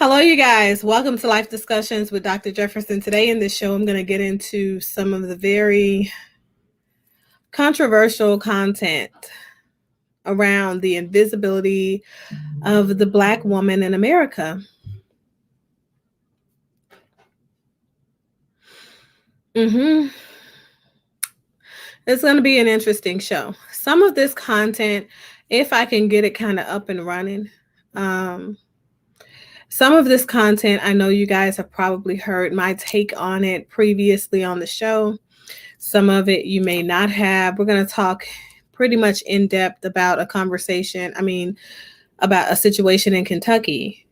Hello, you guys. Welcome to Life Discussions with Dr. Jefferson. Today in this show, I'm going to get into some of the very controversial content around the invisibility of the Black woman in America. It's going to be an interesting show. Some of this content, if I can get it kind of up and running, some of this content, I know you guys have probably heard my take on it previously on the show. Some of it you may not have. We're going to talk pretty much in depth about a conversation, about a situation in Kentucky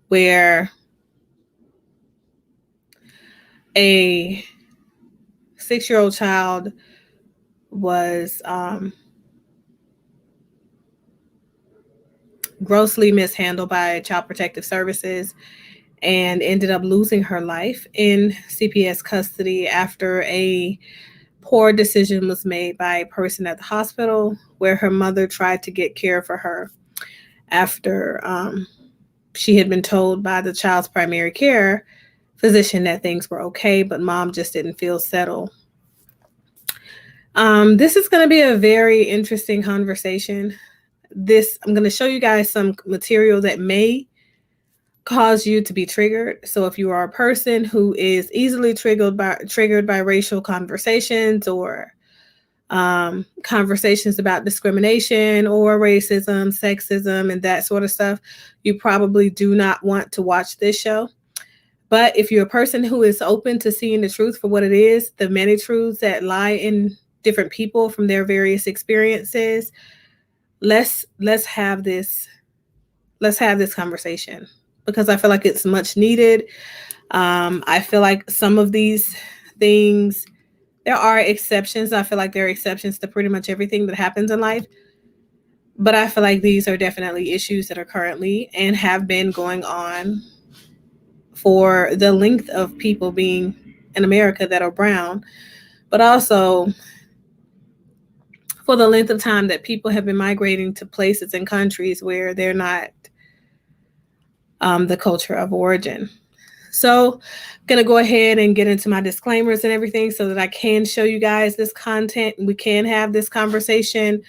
where a 6-year-old child was grossly mishandled by Child Protective Services and ended up losing her life in CPS custody after a poor decision was made by a person at the hospital where her mother tried to get care for her after she had been told by the child's primary care physician that things were okay, but mom just didn't feel settled. This is going to be a very interesting conversation. I'm going to show you guys some material that may cause you to be triggered. So if you are a person who is easily triggered by racial conversations or conversations about discrimination or racism, sexism, and that sort of stuff, you probably do not want to watch this show. But if you're a person who is open to seeing the truth for what it is, the many truths that lie in different people from their various experiences, let's have this conversation because I feel like it's much needed. I feel like some of these things, there are exceptions. I feel like there are exceptions to pretty much everything that happens in life. But I feel like these are definitely issues that are currently and have been going on for the length of people being in America that are brown, but also for the length of time that people have been migrating to places and countries where they're not the culture of origin. So I'm going to go ahead and get into my disclaimers and everything so that I can show you guys this content and we can have this conversation.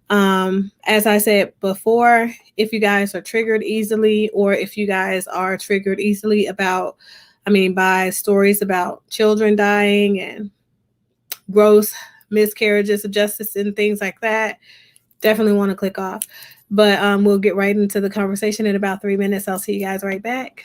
As I said before, if you guys are triggered easily or if you guys are triggered easily by stories about children dying and gross miscarriages of justice and things like that, definitely want to click off. But we'll get right into the conversation in about 3 minutes. I'll see you guys right back.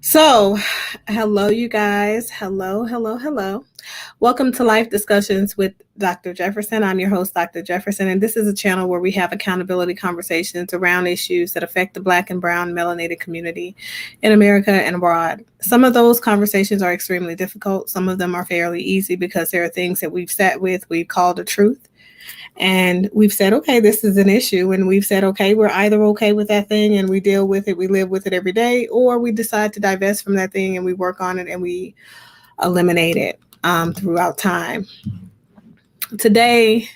So, hello, you guys. Hello, hello, hello. Welcome to Life Discussions with Dr. Jefferson. I'm your host, Dr. Jefferson, and this is a channel where we have accountability conversations around issues that affect the Black and Brown melanated community in America and abroad. Some of those conversations are extremely difficult. Some of them are fairly easy because there are things that we've sat with, we call the truth. And we've said, okay, this is an issue. And we've said, okay, we're either okay with that thing and we deal with it, we live with it every day, or we decide to divest from that thing and we work on it and we eliminate it throughout time. Today,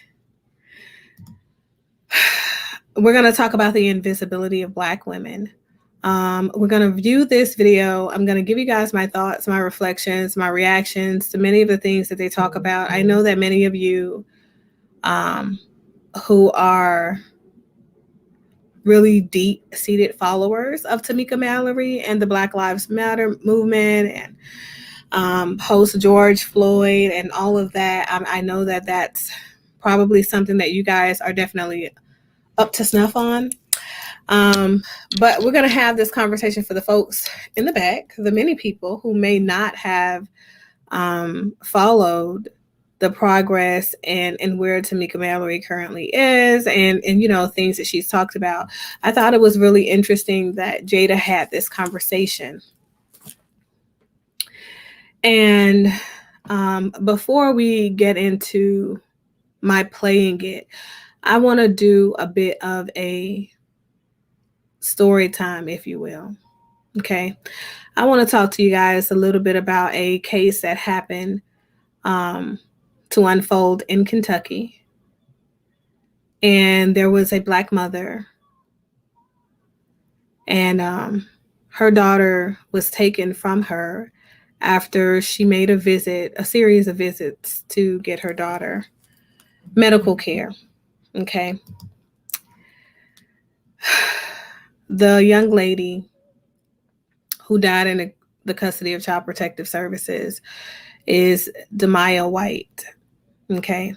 we're going to talk about the invisibility of Black women. We're going to view this video. I'm going to give you guys my thoughts, my reflections, my reactions to many of the things that they talk about. I know that many of you who are really deep-seated followers of Tamika Mallory and the Black Lives Matter movement and post George Floyd and all of that. I know that that's probably something that you guys are definitely up to snuff on. But we're going to have this conversation for the folks in the back, the many people who may not have followed the progress and where Tamika Mallory currently is and you know, things that she's talked about. I thought it was really interesting that Jada had this conversation. And before we get into my playing it, I want to do a bit of a story time, if you will. Okay. I want to talk to you guys a little bit about a case that happened to unfold in Kentucky. And there was a Black mother, and her daughter was taken from her after she made a series of visits to get her daughter medical care. Okay. The young lady who died in the custody of Child Protective Services is Demaya White. Okay.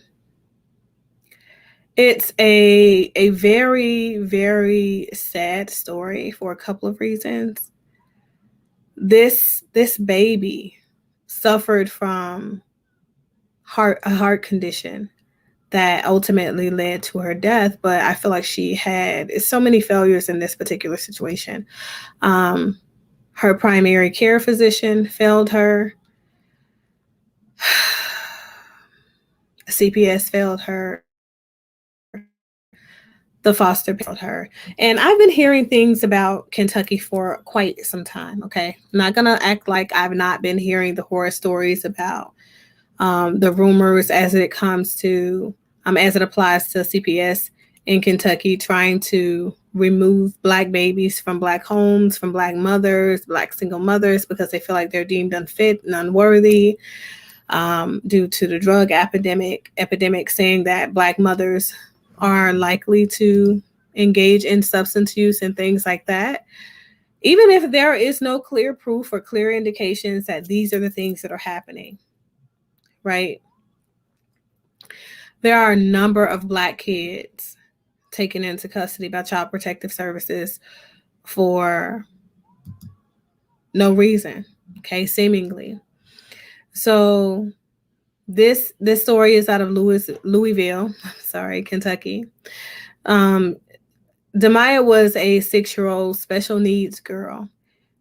It's a very, very sad story for a couple of reasons. This baby suffered from a heart condition that ultimately led to her death, but I feel like she had so many failures in this particular situation. Her primary care physician failed her. CPS failed her. The foster failed her. And I've been hearing things about Kentucky for quite some time, okay? I'm not going to act like I've not been hearing the horror stories about the rumors as it comes to, as it applies to CPS in Kentucky, trying to remove Black babies from Black homes, from Black mothers, Black single mothers, because they feel like they're deemed unfit and unworthy due to the drug epidemic, saying that Black mothers are likely to engage in substance use and things like that, even if there is no clear proof or clear indications that these are the things that are happening, right? There are a number of Black kids taken into custody by Child Protective Services for no reason, okay, seemingly. So this story is out of Louisville, Kentucky. Demaya was a 6-year-old special needs girl.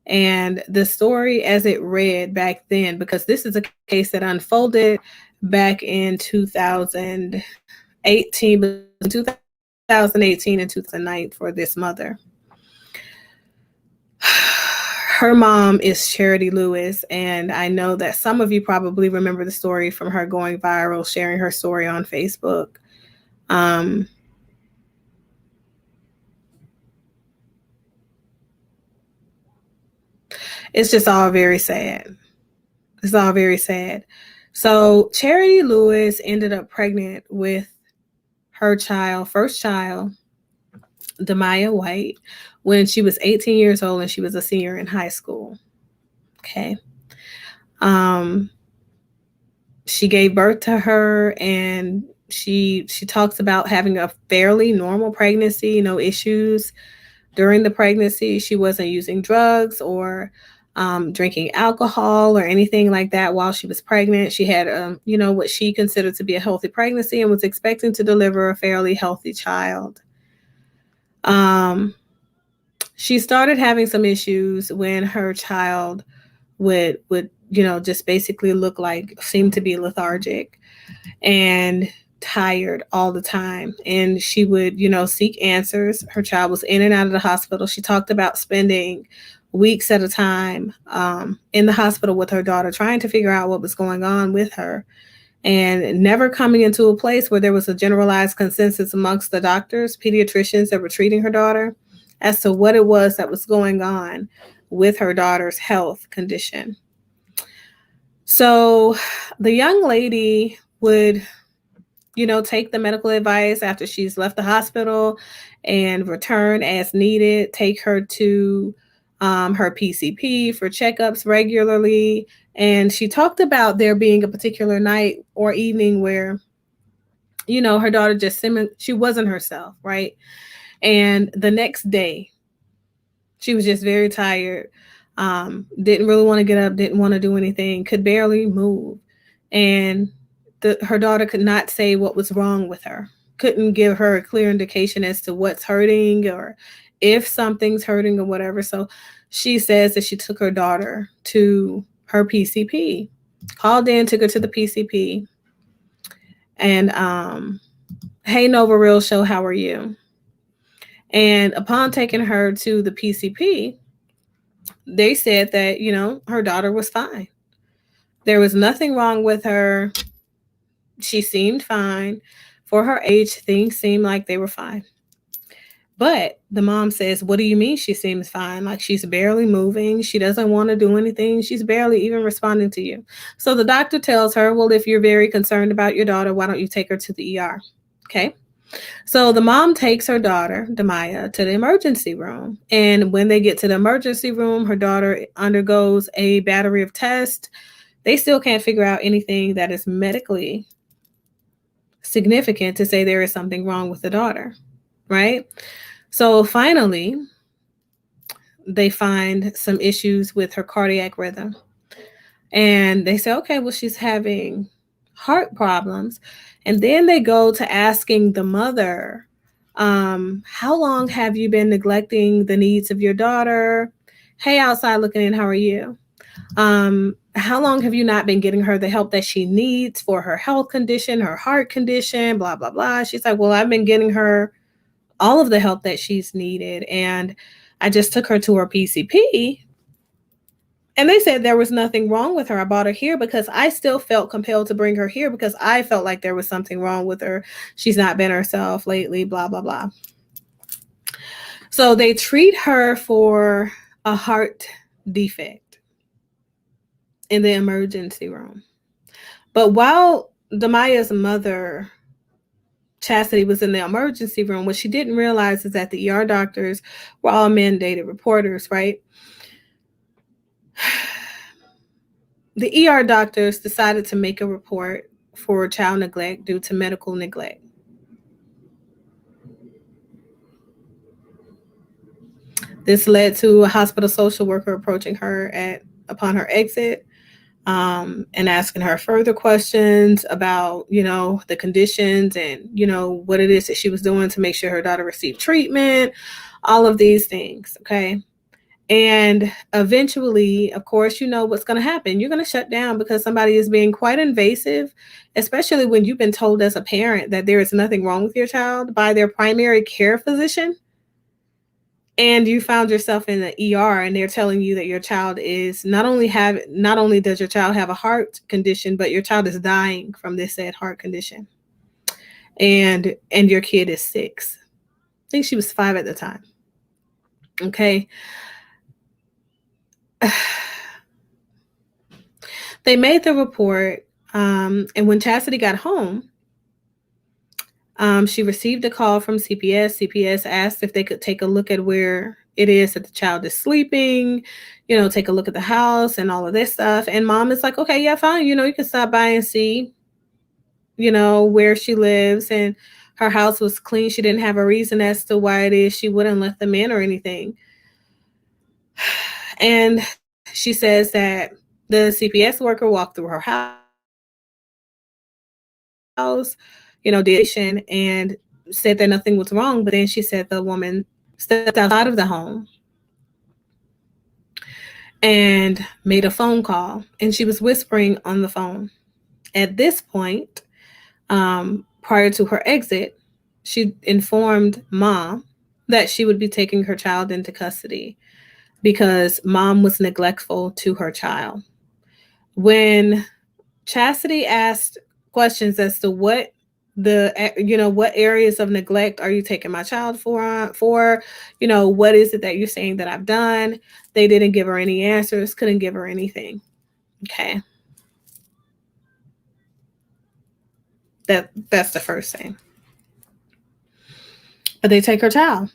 And the story as it read back then, because this is a case that unfolded back in 2018, 2018 and 2009 for this mother. Her mom is Charity Lewis, and I know that some of you probably remember the story from her going viral, sharing her story on Facebook. It's just all very sad. It's all very sad. So Charity Lewis ended up pregnant with her first child, Demaya White, when she was 18 years old and she was a senior in high school. Okay. She gave birth to her, and she talks about having a fairly normal pregnancy, no issues during the pregnancy. She wasn't using drugs or drinking alcohol or anything like that while she was pregnant. She had, what she considered to be a healthy pregnancy and was expecting to deliver a fairly healthy child. Um, she started having some issues when her child would just basically seem to be lethargic and tired all the time, and she would seek answers. Her child was in and out of the hospital. She talked about spending weeks at a time in the hospital with her daughter, trying to figure out what was going on with her, and never coming into a place where there was a generalized consensus amongst the doctors, pediatricians that were treating her daughter, as to what it was that was going on with her daughter's health condition. So the young lady would take the medical advice after she's left the hospital and return as needed, take her to her PCP for checkups regularly. And she talked about there being a particular night or evening where, her daughter she wasn't herself, right? And the next day, she was just very tired, didn't really want to get up, didn't want to do anything, could barely move. And her daughter could not say what was wrong with her, couldn't give her a clear indication as to what's hurting or if something's hurting or whatever. So she says that she took her daughter to her PCP, called in, took her to the PCP, and hey, Nova Real Show, how are you? And upon taking her to the PCP, they said that, her daughter was fine. There was nothing wrong with her. She seemed fine. For her age, things seemed like they were fine. But the mom says, what do you mean she seems fine? Like she's barely moving. She doesn't want to do anything. She's barely even responding to you. So the doctor tells her, well, if you're very concerned about your daughter, why don't you take her to the ER? Okay. So the mom takes her daughter, Demaya, to the emergency room. And when they get to the emergency room, her daughter undergoes a battery of tests. They still can't figure out anything that is medically significant to say there is something wrong with the daughter, right? So finally, they find some issues with her cardiac rhythm. And they say, okay, well, she's having heart problems. And then they go to asking the mother, how long have you been neglecting the needs of your daughter? Hey, outside looking in, how are you? How long have you not been getting her the help that she needs for her health condition, her heart condition, blah, blah, blah. She's like, well, I've been getting her all of the help that she's needed. And I just took her to her PCP. And they said there was nothing wrong with her. I brought her here because I still felt compelled to bring her here because I felt like there was something wrong with her. She's not been herself lately, blah, blah, blah. So they treat her for a heart defect in the emergency room. But while Demaya's mother, Chastity, was in the emergency room, what she didn't realize is that the ER doctors were all mandated reporters, right? The ER doctors decided to make a report for child neglect due to medical neglect. This led to a hospital social worker approaching her upon her exit, and asking her further questions about, the conditions and, what it is that she was doing to make sure her daughter received treatment, all of these things. Okay. And eventually, of course, you know what's going to happen. You're going to shut down because somebody is being quite invasive, especially when you've been told as a parent that there is nothing wrong with your child by their primary care physician. And you found yourself in the ER and they're telling you that your child is not only does your child have a heart condition, but your child is dying from this said heart condition. And your kid is 6. I think she was 5 at the time. Okay. They made the report, and when Chastity got home, she received a call from CPS. CPS asked if they could take a look at where it is that the child is sleeping, take a look at the house and all of this stuff. And mom is like, okay, yeah, fine. You can stop by and see, where she lives. And her house was clean. She didn't have a reason as to why it is she wouldn't let them in or anything. And She says that the CPS worker walked through her house, did and said that nothing was wrong. But then she said the woman stepped outside of the home and made a phone call, and she was whispering on the phone. At this point, prior to her exit, she informed mom that she would be taking her child into custody because mom was neglectful to her child. When Chastity asked questions as to what areas of neglect are you taking my child for, what is it that you're saying that I've done, they didn't give her any answers, couldn't give her anything. Okay, that's the first thing. But they take her child.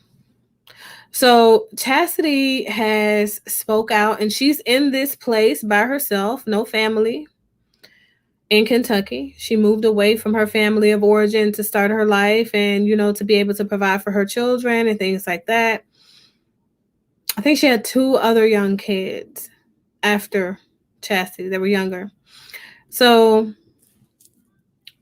So Chastity has spoke out, and she's in this place by herself, no family, in Kentucky. She moved away from her family of origin to start her life and, to be able to provide for her children and things like that. I think she had 2 other young kids after Chastity that were younger. So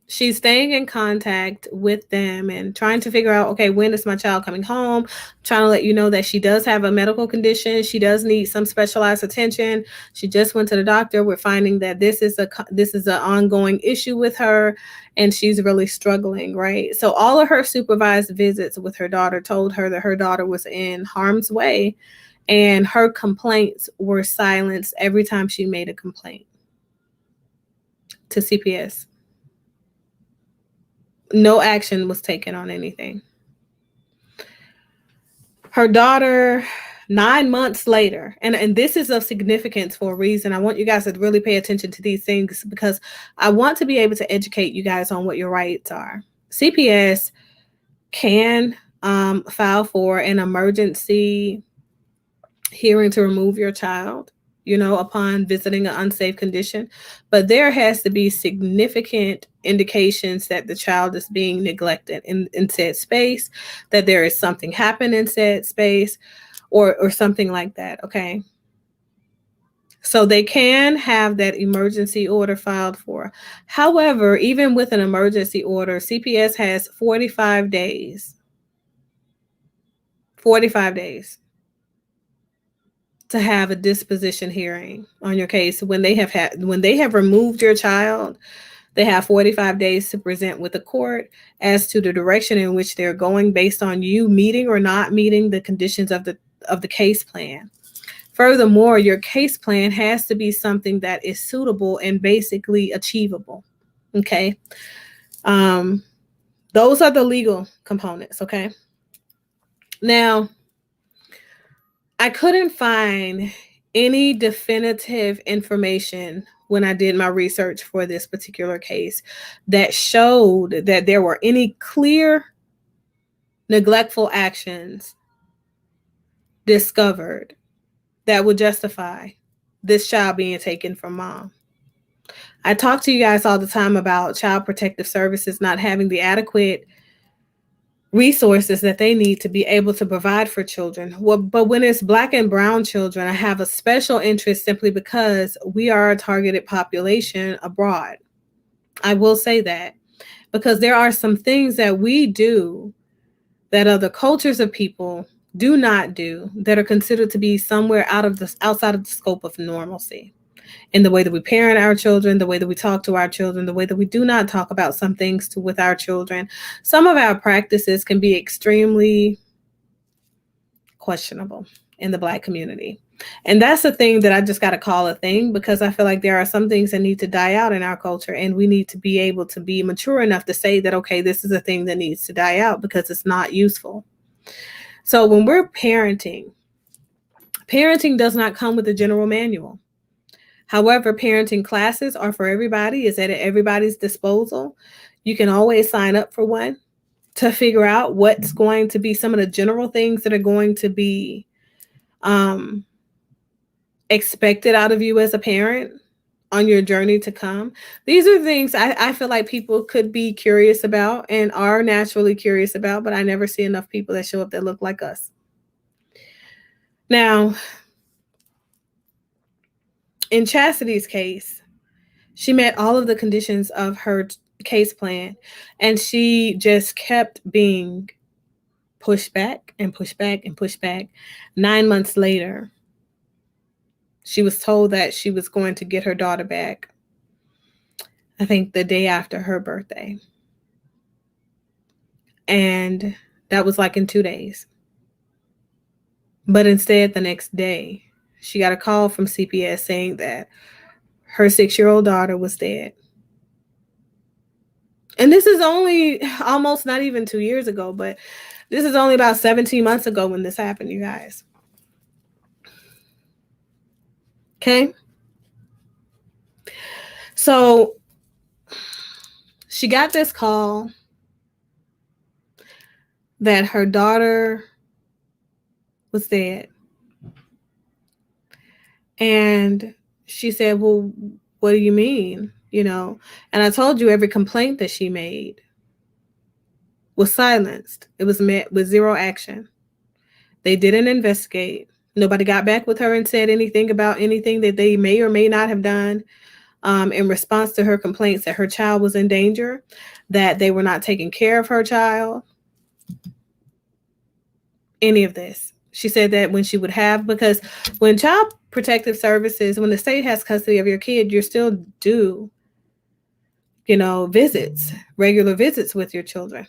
she's staying in contact with them and trying to figure out, okay, when is my child coming home? I'm trying to let you know that she does have a medical condition. She does need some specialized attention. She just went to the doctor. We're finding that this is an ongoing issue with her, and she's really struggling, right? So all of her supervised visits with her daughter told her that her daughter was in harm's way, and her complaints were silenced every time she made a complaint to CPS. No action was taken on anything. Her daughter, 9 months later, and this is of significance for a reason. I want you guys to really pay attention to these things because I want to be able to educate you guys on what your rights are. CPS can file for an emergency hearing to remove your child, upon visiting an unsafe condition. But there has to be significant indications that the child is being neglected in said space, that there is something happening in said space, or something like that. Okay. So they can have that emergency order filed for. However, even with an emergency order, CPS has 45 days. 45 days to have a disposition hearing on your case. When they have removed your child, they have 45 days to present with the court as to the direction in which they're going based on you meeting or not meeting the conditions of the case plan. Furthermore, your case plan has to be something that is suitable and basically achievable. Okay. Those are the legal components. Okay. Now, I couldn't find any definitive information when I did my research for this particular case that showed that there were any clear neglectful actions discovered that would justify this child being taken from mom. I talk to you guys all the time about Child Protective Services not having the adequate resources that they need to be able to provide for children. Well, but when it's Black and brown children, I have a special interest simply because we are a targeted population abroad. I will say that because there are some things that we do that other cultures of people do not do that are considered to be somewhere outside of the scope of normalcy. In the way that we parent our children, the way that we talk to our children, the way that we do not talk about some things with our children. Some of our practices can be extremely questionable in the Black community. And that's the thing that I just got to call a thing, because I feel like there are some things that need to die out in our culture, and we need to be able to be mature enough to say that, okay, this is a thing that needs to die out because it's not useful. So when we're parenting does not come with a general manual. However, parenting classes are for everybody, is at everybody's disposal. You can always sign up for one to figure out what's going to be some of the general things that are going to be expected out of you as a parent on your journey to come. These are things I feel like people could be curious about and are naturally curious about, but I never see enough people that show up that look like us. Now, In Chastity's case, she met all of the conditions of her case plan, and she just kept being pushed back and pushed back and pushed back. 9 months later, she was told that she was going to get her daughter back, I think the day after her birthday. And that was like in 2 days. But instead, the next day, she got a call from CPS saying that her 6-year-old daughter was dead. And this is only almost not even 2 years ago, but this is only about 17 months ago when this happened, you guys. Okay. So she got this call that her daughter was dead. And she said, well, what do you mean? You know, and I told you every complaint that she made was silenced. It was met with zero action. They didn't investigate. Nobody got back with her and said anything about anything that they may or may not have done in response to her complaints that her child was in danger, that they were not taking care of her child, any of this. She said that when she would have, because when Child Protective Services, when the state has custody of your kid, you're still due, visits, regular visits with your children.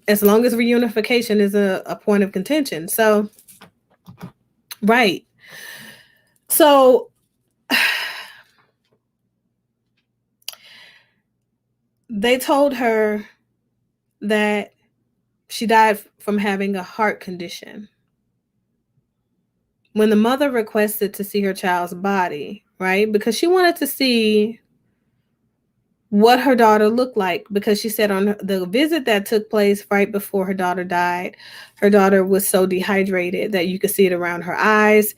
As long as reunification is a point of contention. So, right. So, they told her that she died from having a heart condition. When the mother requested to see her child's body, right, because she wanted to see what her daughter looked like, because she said on the visit that took place right before her daughter died, her daughter was so dehydrated that you could see it around her eyes.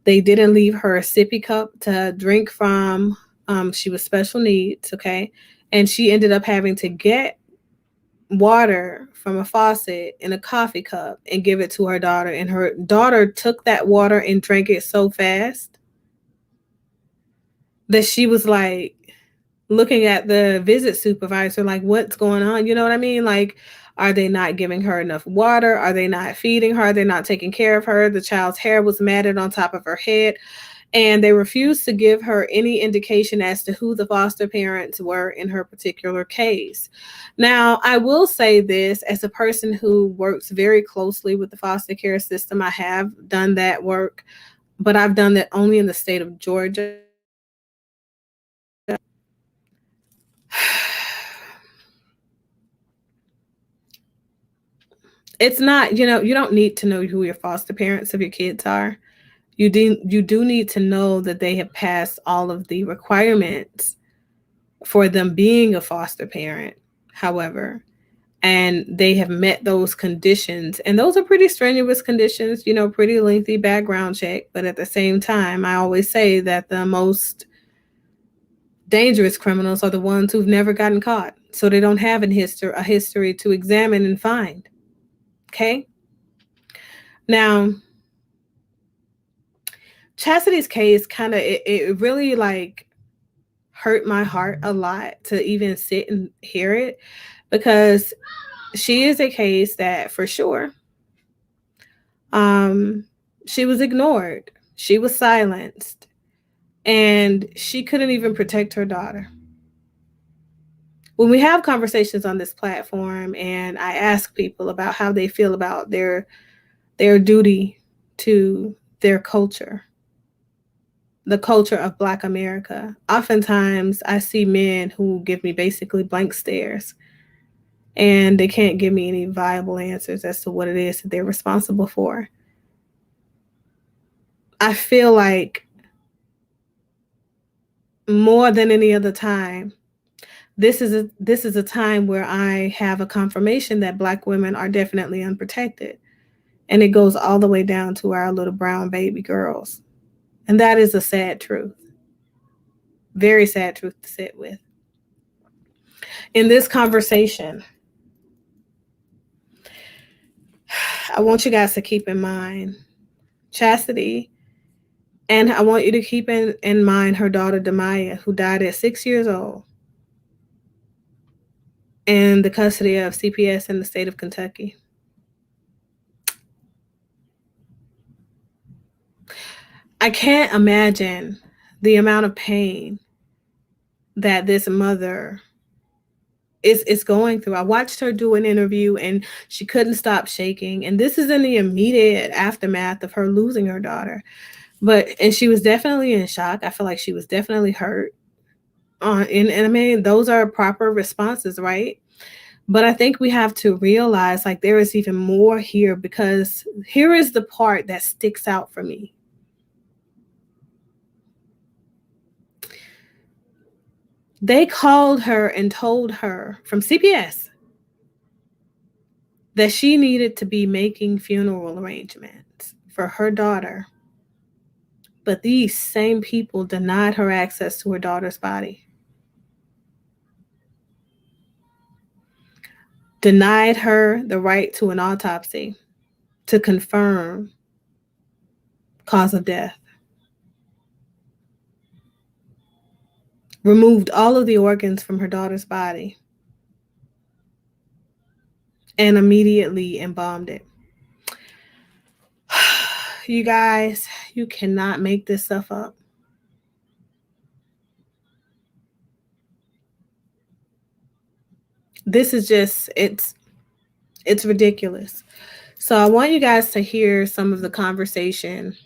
They didn't leave her a sippy cup to drink from. She was special needs, okay? And she ended up having to get water from a faucet in a coffee cup and give it to her daughter. And her daughter took that water and drank it so fast that she was like looking at the visit supervisor like, what's going on? You know what I mean? Like, are they not giving her enough water? Are they not feeding her? They're not taking care of her. The child's hair was matted on top of her head. And they refused to give her any indication as to who the foster parents were in her particular case. Now, I will say this, as a person who works very closely with the foster care system, I have done that work, but I've done that only in the state of Georgia. It's not, you don't need to know who your foster parents of your kids are. You do need to know that they have passed all of the requirements for them being a foster parent, however, and they have met those conditions. And those are pretty strenuous conditions, pretty lengthy background check. But at the same time, I always say that the most dangerous criminals are the ones who've never gotten caught. So they don't have a history to examine and find. Okay? Now, Chastity's case it really like hurt my heart a lot to even sit and hear it, because she is a case that for sure she was ignored, she was silenced, and she couldn't even protect her daughter. When we have conversations on this platform and I ask people about how they feel about their duty to their culture, the culture of Black America, oftentimes I see men who give me basically blank stares, and they can't give me any viable answers as to what it is that they're responsible for. I feel like more than any other time, this is a time where I have a confirmation that Black women are definitely unprotected. And it goes all the way down to our little brown baby girls. And that is a sad truth. Very sad truth to sit with. In this conversation, I want you guys to keep in mind, Chastity And I want you to keep in mind her daughter, Demaya, who died at 6 years old in the custody of CPS in the state of Kentucky. I can't imagine the amount of pain that this mother is going through. I watched her do an interview and she couldn't stop shaking. And this is in the immediate aftermath of her losing her daughter. And she was definitely in shock. I feel like she was definitely hurt. And I mean, those are proper responses, right? But I think we have to realize like there is even more here, because here is the part that sticks out for me. They called her and told her from CPS that she needed to be making funeral arrangements for her daughter. But these same people denied her access to her daughter's body, denied her the right to an autopsy to confirm cause of death, removed all of the organs from her daughter's body, and immediately embalmed it. You guys, you cannot make this stuff up. This is just, it's ridiculous. So I want you guys to hear some of the conversation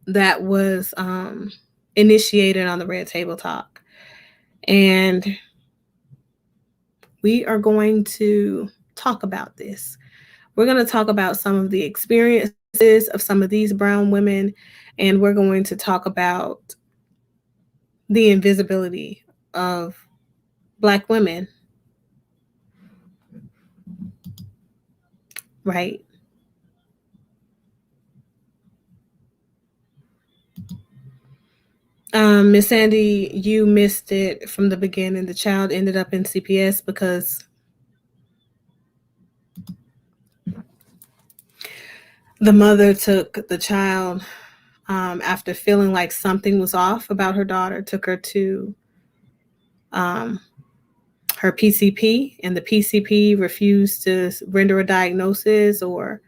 that was initiated on the Red Table Talk. And we are going to talk about this. We're going to talk about some of the experiences of some of these brown women, and we're going to talk about the invisibility of Black women. Right? Miss Sandy, you missed it from the beginning. The child ended up in CPS because the mother took the child after feeling like something was off about her daughter, took her to her PCP, and the PCP refused to render a diagnosis or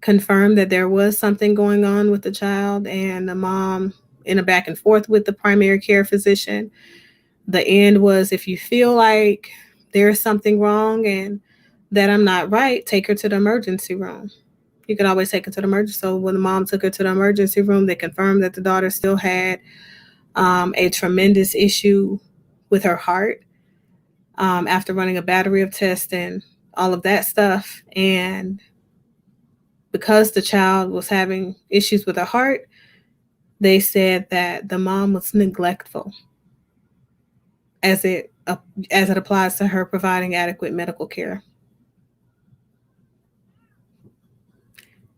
confirm that there was something going on with the child. And the mom, in a back and forth with the primary care physician, the end was, if you feel like there's something wrong and that I'm not right, take her to the emergency room. You could always take her to the emergency. So when the mom took her to the emergency room, they confirmed that the daughter still had a tremendous issue with her heart after running a battery of tests and all of that stuff. And because the child was having issues with her heart, they said that the mom was neglectful as it applies to her providing adequate medical care.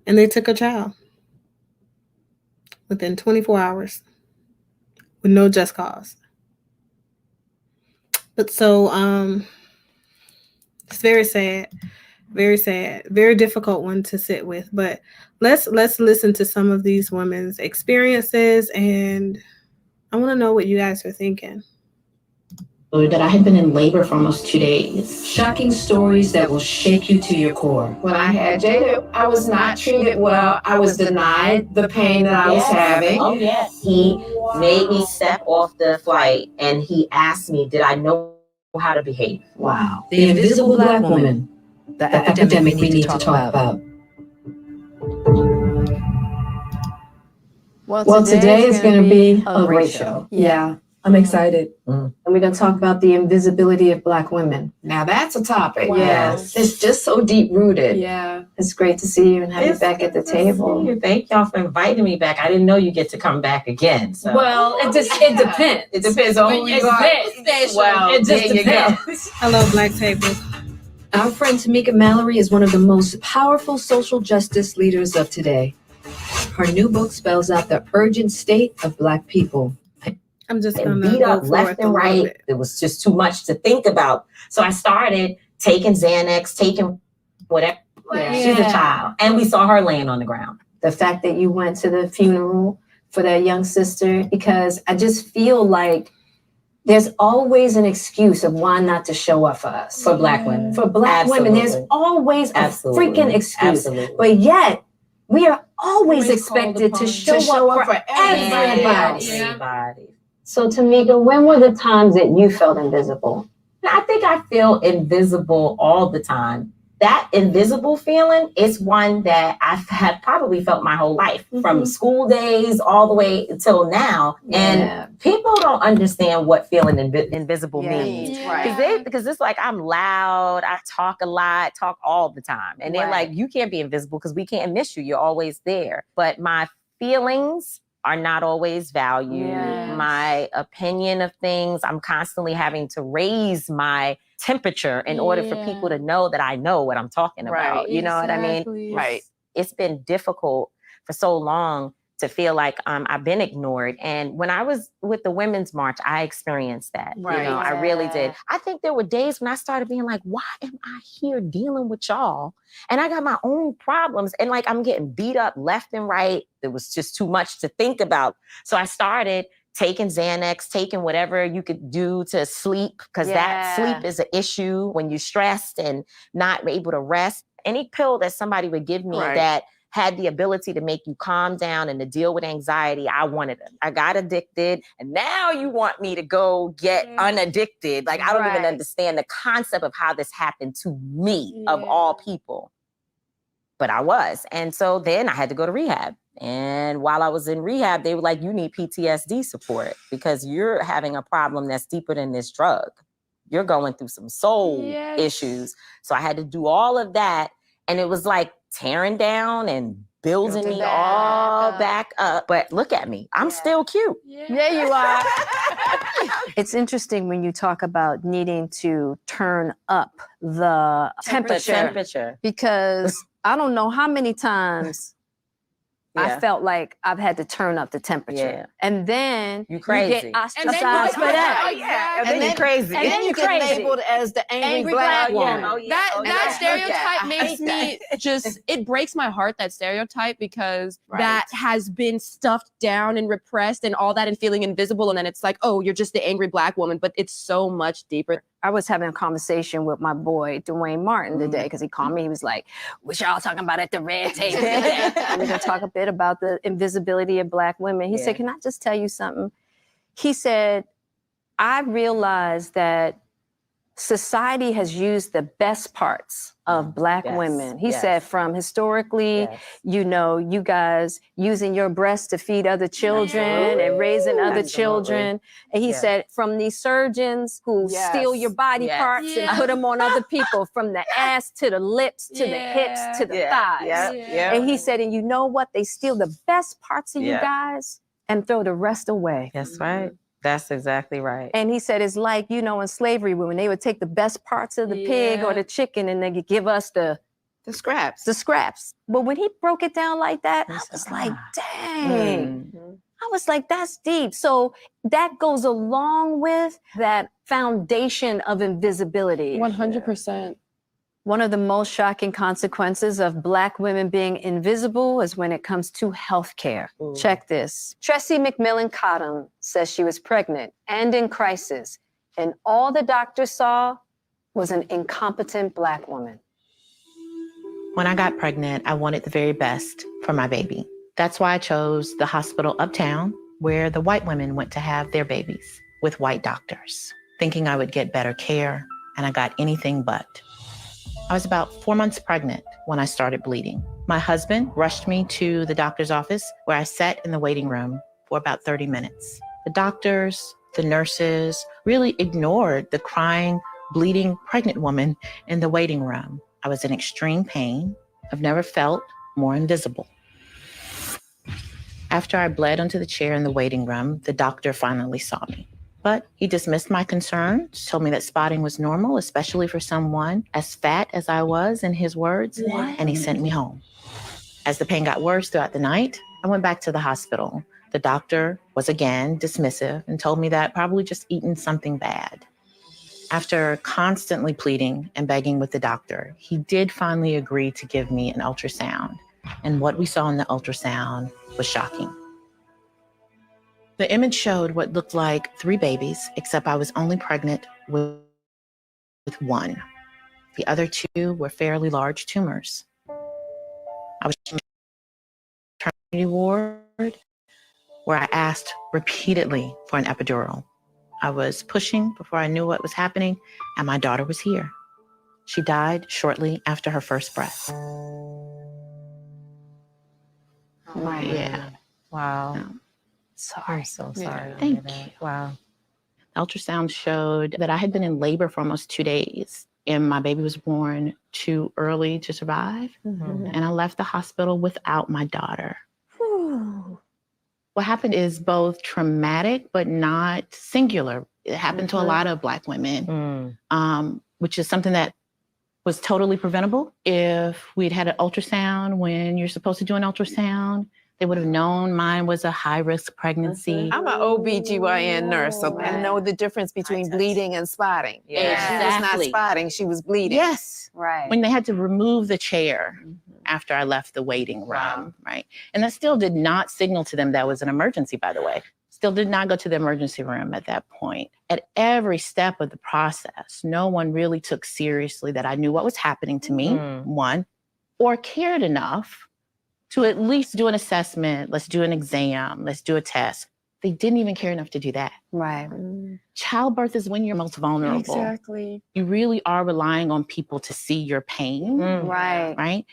And they took her child within 24 hours with no just cause. But so it's very sad, very difficult one to sit with. But let's listen to some of these women's experiences, and I want to know what you guys are thinking. That I had been in labor for almost 2 days. Shocking stories that will shake you to your core. When I had Jada, I was not treated well. I was denied the pain that I was having. Oh, yes. He made me step off the flight and he asked me, did I know how to behave? Wow. The invisible Black woman. The epidemic we need to talk about. Well, today is going to be a great show. Yeah. I'm excited. And we're going to talk about the invisibility of Black women. Now that's a topic. Wow. Yes. It's just so deep rooted. Yeah. It's great to see you and have you back at the table. Thank y'all for inviting me back. I didn't know you get to come back again. So. Well, it depends. It depends on who you are. Well, it just depends. Hello, Black Table. Our friend Tamika Mallory is one of the most powerful social justice leaders of today. Her new book spells out the urgent state of Black people. I'm just and beat up left and right. It was just too much to think about. So I started taking Xanax, taking whatever. Yeah. She's a child. And we saw her laying on the ground. The fact that you went to the funeral for that young sister, because I just feel like there's always an excuse of why not to show up for us. For Black women. For Black women, there's always a freaking excuse. Absolutely. But yet, we are always expected to show up for everybody. Everybody. So, Tamika, when were the times that you felt invisible? I think I feel invisible all the time. That invisible feeling is one that I've had probably felt my whole life, from school days all the way until now. And people don't understand what feeling invisible means. Right. Because it's like, I'm loud, I talk a lot, talk all the time. And they're like, you can't be invisible because we can't miss you. You're always there. But my feelings are not always valued. Yes. My opinion of things, I'm constantly having to raise my temperature in order for people to know that I know what I'm talking about. You know what I mean? Right. It's been difficult for so long to feel like I've been ignored. And when I was with the Women's March, I experienced that. Right. You know, I really did. I think there were days when I started being like, why am I here dealing with y'all? And I got my own problems. And like, I'm getting beat up left and right. There was just too much to think about. So I started taking Xanax, taking whatever you could do to sleep, because that sleep is an issue when you're stressed and not able to rest. Any pill that somebody would give me that had the ability to make you calm down and to deal with anxiety, I wanted it. I got addicted, and now you want me to go get unaddicted. Like, I don't even understand the concept of how this happened to me, of all people. But I was. And so then I had to go to rehab. And while I was in rehab, they were like, you need PTSD support because you're having a problem that's deeper than this drug. You're going through some soul issues. So I had to do all of that. And it was like tearing down and building me all back up. But look at me. I'm still cute. Yeah, you are. It's interesting when you talk about needing to turn up the temperature. Because I don't know how many times I felt like I've had to turn up the temperature. And then you crazy. get ostracized for that. And then you're crazy. And then you get labeled as the angry black woman. That stereotype makes me it breaks my heart, that stereotype, because that has been stuffed down and repressed and all that and feeling invisible. And then it's like, oh, you're just the angry black woman, but it's so much deeper. I was having a conversation with my boy, Dwayne Martin, today, because he called me. He was like, what y'all talking about at the red table today? We're going to talk a bit about the invisibility of Black women. He said, can I just tell you something? He said, I realized that society has used the best parts of Black women. He said, from historically, you know, you guys using your breasts to feed other children and raising other children. And he said, from these surgeons who steal your body parts and put them on other people, from the ass to the lips, to the hips, to the thighs. And he said, and you know what? They steal the best parts of you guys and throw the rest away. That's right. That's exactly right. And he said, it's like, you know, in slavery, when they would take the best parts of the pig or the chicken and they could give us the scraps. But when he broke it down like that, I was like, dang. I was like, that's deep. So that goes along with that foundation of invisibility. 100%. One of the most shocking consequences of Black women being invisible is when it comes to healthcare. Check this. Tressie McMillan Cottom says she was pregnant and in crisis, and all the doctor saw was an incompetent Black woman. When I got pregnant, I wanted the very best for my baby. That's why I chose the hospital uptown, where the white women went to have their babies with white doctors, thinking I would get better care, and I got anything but. I was about 4 months pregnant when I started bleeding. My husband rushed me to the doctor's office, where I sat in the waiting room for about 30 minutes. The doctors, the nurses really ignored the crying, bleeding pregnant woman in the waiting room. I was in extreme pain. I've never felt more invisible. After I bled onto the chair in the waiting room, the doctor finally saw me. But he dismissed my concerns, told me that spotting was normal, especially for someone as fat as I was, in his words, and he sent me home. As the pain got worse throughout the night, I went back to the hospital. The doctor was again dismissive and told me that probably just eaten something bad. After constantly pleading and begging with the doctor, he did finally agree to give me an ultrasound. And what we saw in the ultrasound was shocking. The image showed what looked like 3 babies, except I was only pregnant with one. The other 2 were fairly large tumors. I was in the maternity ward where I asked repeatedly for an epidural. I was pushing before I knew what was happening, and my daughter was here. She died shortly after her first breath. Wow. Yeah. Wow. No. Sorry. I'm so sorry. Thank you. Wow. Ultrasound showed that I had been in labor for almost 2 days, and my baby was born too early to survive. And I left the hospital without my daughter. Whew. What happened is both traumatic, but not singular. It happened to a lot of Black women, which is something that was totally preventable. If we'd had an ultrasound when you're supposed to do an ultrasound, they would have known mine was a high-risk pregnancy. I'm an OBGYN nurse, so I know the difference between bleeding and spotting. Yeah. She was not Exactly. spotting, she was bleeding. Yes. Right. When they had to remove the chair after I left the waiting room, right? And that still did not signal to them that was an emergency, by the way. Still did not go to the emergency room at that point. At every step of the process, no one really took seriously that I knew what was happening to me, one, or cared enough to at least do an assessment, let's do an exam, let's do a test. They didn't even care enough to do that. Right. Childbirth is when you're most vulnerable. Exactly. You really are relying on people to see your pain, Right. right?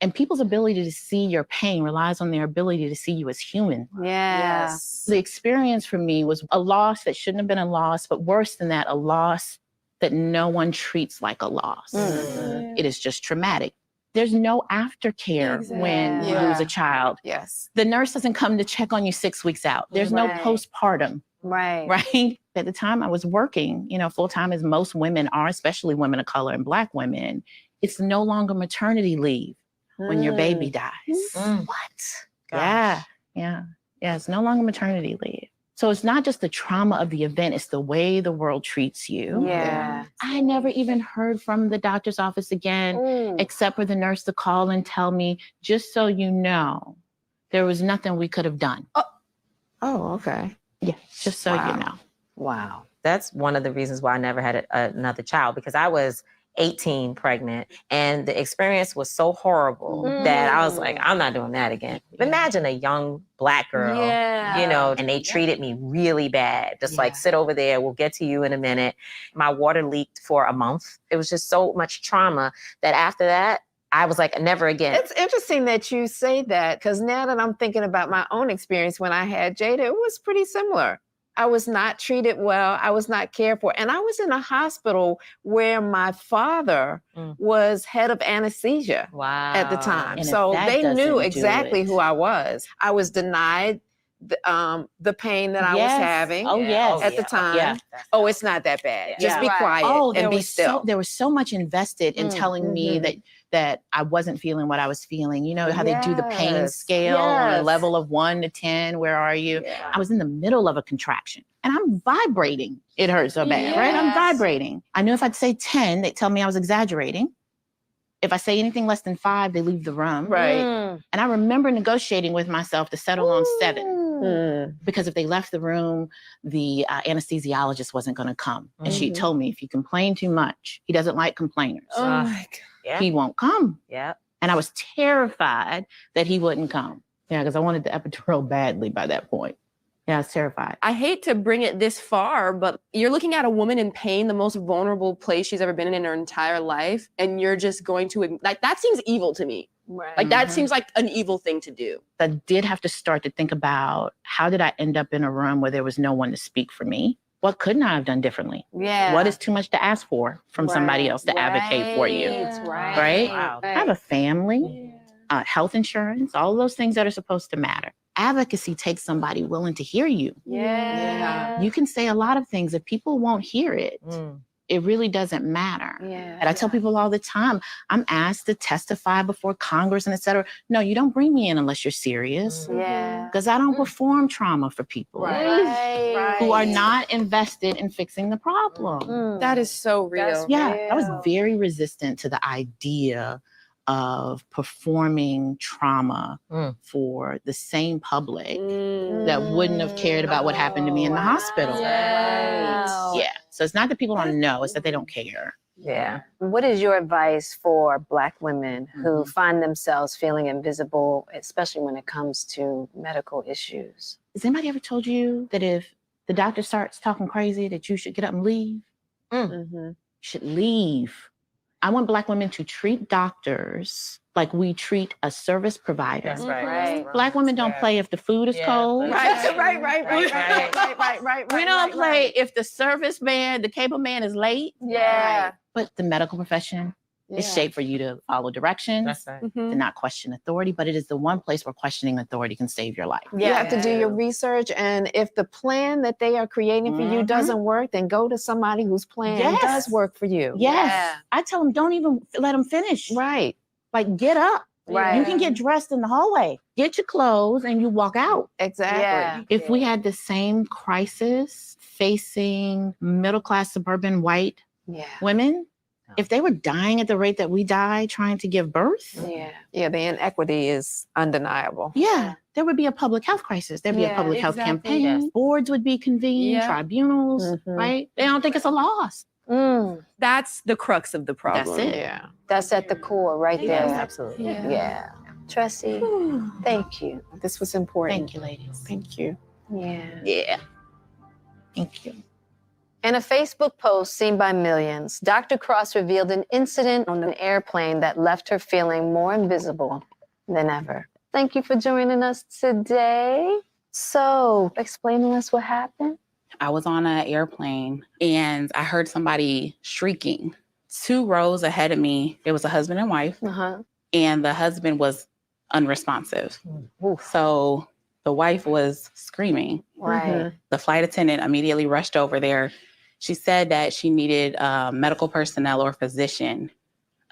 And people's ability to see your pain relies on their ability to see you as human. Yeah. Yes. The experience for me was a loss that shouldn't have been a loss, but worse than that, a loss that no one treats like a loss. It is just traumatic. There's no aftercare when you lose a child. Yes. The nurse doesn't come to check on you 6 weeks out. There's no postpartum, Right. right? At the time I was working, full-time as most women are, especially women of color and Black women, it's no longer maternity leave when your baby dies. What? Yeah. It's no longer maternity leave. So it's not just the trauma of the event, it's the way the world treats you. Yeah. I never even heard from the doctor's office again, except for the nurse to call and tell me, just so you know, there was nothing we could have done. Oh, okay. Yeah, just so you know. Wow. That's one of the reasons why I never had another child, because I was 18 pregnant and the experience was so horrible that I was like, I'm not doing that again. Imagine a young Black girl, and they treated me really bad. Just like, sit over there, we'll get to you in a minute. My water leaked for a month. It was just so much trauma that after that, I was like, never again. It's interesting that you say that, because now that I'm thinking about my own experience when I had Jada, it was pretty similar. I was not treated well. I was not cared for. And I was in a hospital where my father was head of anesthesia at the time. And so if that they knew doesn't exactly do it. who I was. I was denied the pain that I was having at the time. Yeah. Oh, it's not that bad. Just be quiet and be still. There was so much invested in telling me that I wasn't feeling what I was feeling. You know how they do the pain scale on a level of 1 to 10. Where are you? Yeah. I was in the middle of a contraction and I'm vibrating. It hurt so bad, right? I'm vibrating. I knew if I'd say 10, they'd tell me I was exaggerating. If I say anything less than 5, they leave the room. Right. And I remember negotiating with myself to settle on 7. Because if they left the room, the anesthesiologist wasn't going to come. And she told me, if you complain too much, he doesn't like complainers. Oh my God. He won't come. Yeah. And I was terrified that he wouldn't come. Yeah, because I wanted the epidural badly by that point. Yeah, I was terrified. I hate to bring it this far, but you're looking at a woman in pain, the most vulnerable place she's ever been in her entire life, and you're just going to, like, that seems evil to me. Right. Like, that seems like an evil thing to do. I did have to start to think about, how did I end up in a room where there was no one to speak for me? What couldn't I have done differently? Yeah. What is too much to ask for from somebody else to advocate for you? Right? Wow. I have a family, health insurance, all of those things that are supposed to matter. Advocacy takes somebody willing to hear you. Yeah. You can say a lot of things. If people won't hear it, it really doesn't matter. Yeah. And I tell people all the time, I'm asked to testify before Congress and et cetera. No, you don't bring me in unless you're serious. Yeah. Because I don't perform trauma for people who are not invested in fixing the problem. That is so real. Yeah, I was very resistant to the idea of performing trauma for the same public that wouldn't have cared about what happened to me in the hospital. Yeah. So it's not that people don't know, it's that they don't care. Yeah. What is your advice for Black women who find themselves feeling invisible, especially when it comes to medical issues? Has anybody ever told you that if the doctor starts talking crazy that you should get up and leave? You should leave. I want Black women to treat doctors like we treat a service provider. That's right. Black women don't play if the food is cold. Right. We don't play if the service man, the cable man is late. Yeah. But the medical profession is shaped for you to follow directions, to not question authority, but it is the one place where questioning authority can save your life. You have to do your research, and if the plan that they are creating for you doesn't work, then go to somebody whose plan does work for you. Yes. I tell them, don't even let them finish. Right. Like, get up. Right. You can get dressed in the hallway. Get your clothes and you walk out. Exactly. Yeah. If we had the same crisis facing middle-class suburban white women, if they were dying at the rate that we die trying to give birth, Yeah, the inequity is undeniable. there would be a public health crisis. There'd be a public health campaign. Boards would be convened, tribunals, right? They don't think it's a loss. That's the crux of the problem. That's it. Yeah. That's at the core right there. Absolutely. Yeah. Tressie, thank you. This was important. Thank you, ladies. Thank you. Yeah. Thank you. In a Facebook post seen by millions, Dr. Cross revealed an incident on an airplane that left her feeling more invisible than ever. Thank you for joining us today. So, explain to us what happened. I was on an airplane and I heard somebody shrieking. 2 rows ahead of me, it was a husband and wife, and the husband was unresponsive. So the wife was screaming. Right. The flight attendant immediately rushed over there. She said that she needed medical personnel or physician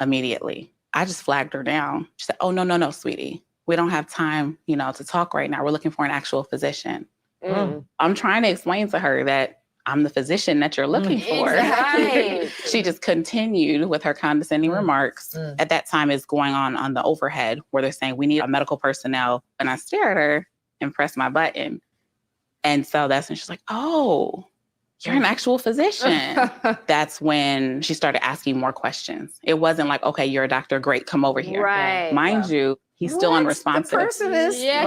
immediately. I just flagged her down. She said, "Oh, no, sweetie. We don't have time, to talk right now. We're looking for an actual physician." I'm trying to explain to her that I'm the physician that you're looking for. Right. She just continued with her condescending remarks. At that time, it's going on the overhead where they're saying, "We need a medical personnel." And I stare at her and press my button. And so that's when she's like, "Oh, you're an actual physician." That's when she started asking more questions. It wasn't like, "Okay, you're a doctor. Great, come over here." Right. Mind you, he's still unresponsive. The person is Still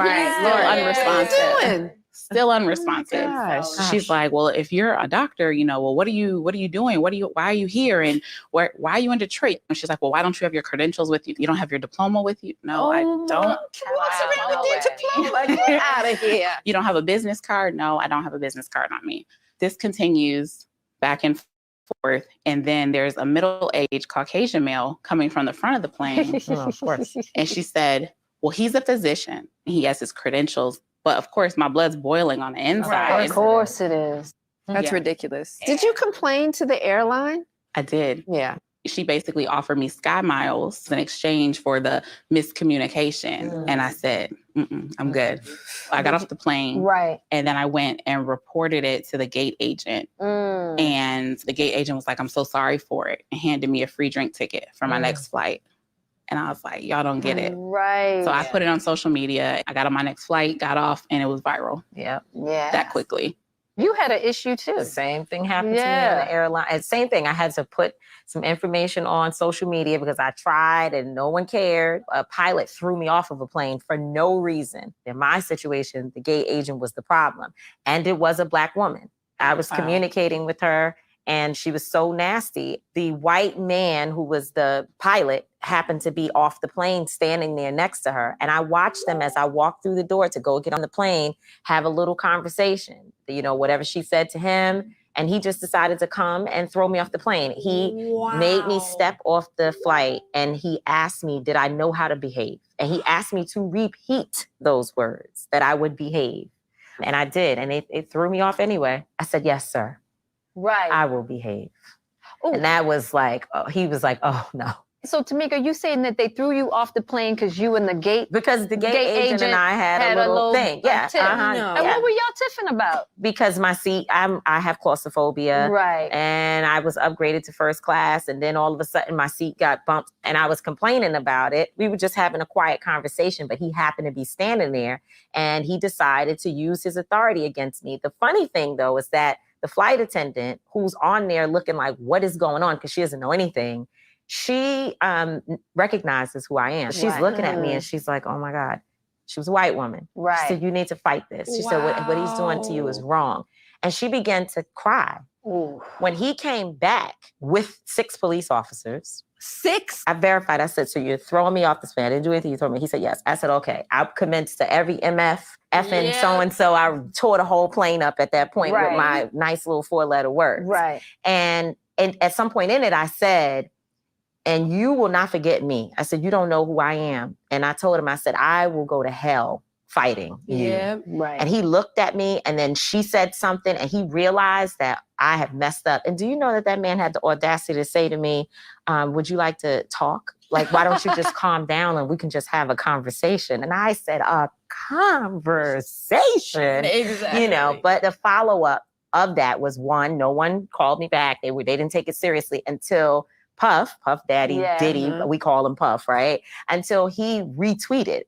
unresponsive. Still unresponsive. Gosh. She's like, "Well, if you're a doctor, well, what are you doing? Why are you here? And why are you in Detroit?" And she's like, "Well, why don't you have your credentials with you? You don't have your diploma with you?" "No, I don't." Walks around with their diploma. Get out of here. "You don't have a business card?" "No, I don't have a business card on me." This continues back and forth. And then there's a middle-aged Caucasian male coming from the front of the plane. Of course. And she said, "Well, he's a physician. He has his credentials." But of course, my blood's boiling on the inside. Of course it is. That's ridiculous. Did you complain to the airline? I did. Yeah. She basically offered me Sky Miles in exchange for the miscommunication. And I said, I'm good. I got off the plane. Right. And then I went and reported it to the gate agent. And the gate agent was like, "I'm so sorry for it," and handed me a free drink ticket for my next flight. And I was like, "Y'all don't get it." Right. So I put it on social media. I got on my next flight, got off, and it was viral Yeah. that quickly. You had an issue too. The same thing happened to me on the airline. And same thing. I had to put some information on social media because I tried and no one cared. A pilot threw me off of a plane for no reason. In my situation, the gate agent was the problem. And it was a Black woman. I was communicating with her and she was so nasty. The white man who was the pilot happened to be off the plane standing there next to her. And I watched them as I walked through the door to go get on the plane, have a little conversation, whatever she said to him. And he just decided to come and throw me off the plane. He made me step off the flight and he asked me, did I know how to behave? And he asked me to repeat those words, that I would behave. And I did. And it threw me off anyway. I said, "Yes, sir. Right. I will behave." And that was like, he was like, "Oh, no." So Tamika, you saying that they threw you off the plane because you and the gate Because the gate agent and I had a little thing. Yeah. tiff. Uh-huh. And Yeah. what were y'all tiffing about? Because my seat, I have claustrophobia. Right. And I was upgraded to first class. And then all of a sudden my seat got bumped and I was complaining about it. We were just having a quiet conversation, but he happened to be standing there and he decided to use his authority against me. The funny thing though is that the flight attendant who's on there looking like, what is going on? Because she doesn't know anything. She recognizes who I am. She's looking at me and she's like, oh my God. She was a white woman. Right. She said, you need to fight this. She said, what he's doing to you is wrong. And she began to cry. Ooh. When he came back with 6 police officers. 6? I verified. I said, so you're throwing me off the plane. I didn't do anything. You told me. He said, yes. I said, okay. I commenced to every MF, effing so-and-so. I tore the whole plane up at that point with my nice little 4-letter words. Right. And at some point in it, I said, and you will not forget me. I said, you don't know who I am. And I told him, I said, I will go to hell fighting you. Yeah, right. And he looked at me and then she said something and he realized that I have messed up. And do you know that man had the audacity to say to me, would you like to talk? Like, why don't you just calm down and we can just have a conversation? And I said, a conversation? Exactly. You know, but the follow-up of that was one, no one called me back. They didn't take it seriously until Puff Daddy, Diddy, we call him Puff, right? Until he retweeted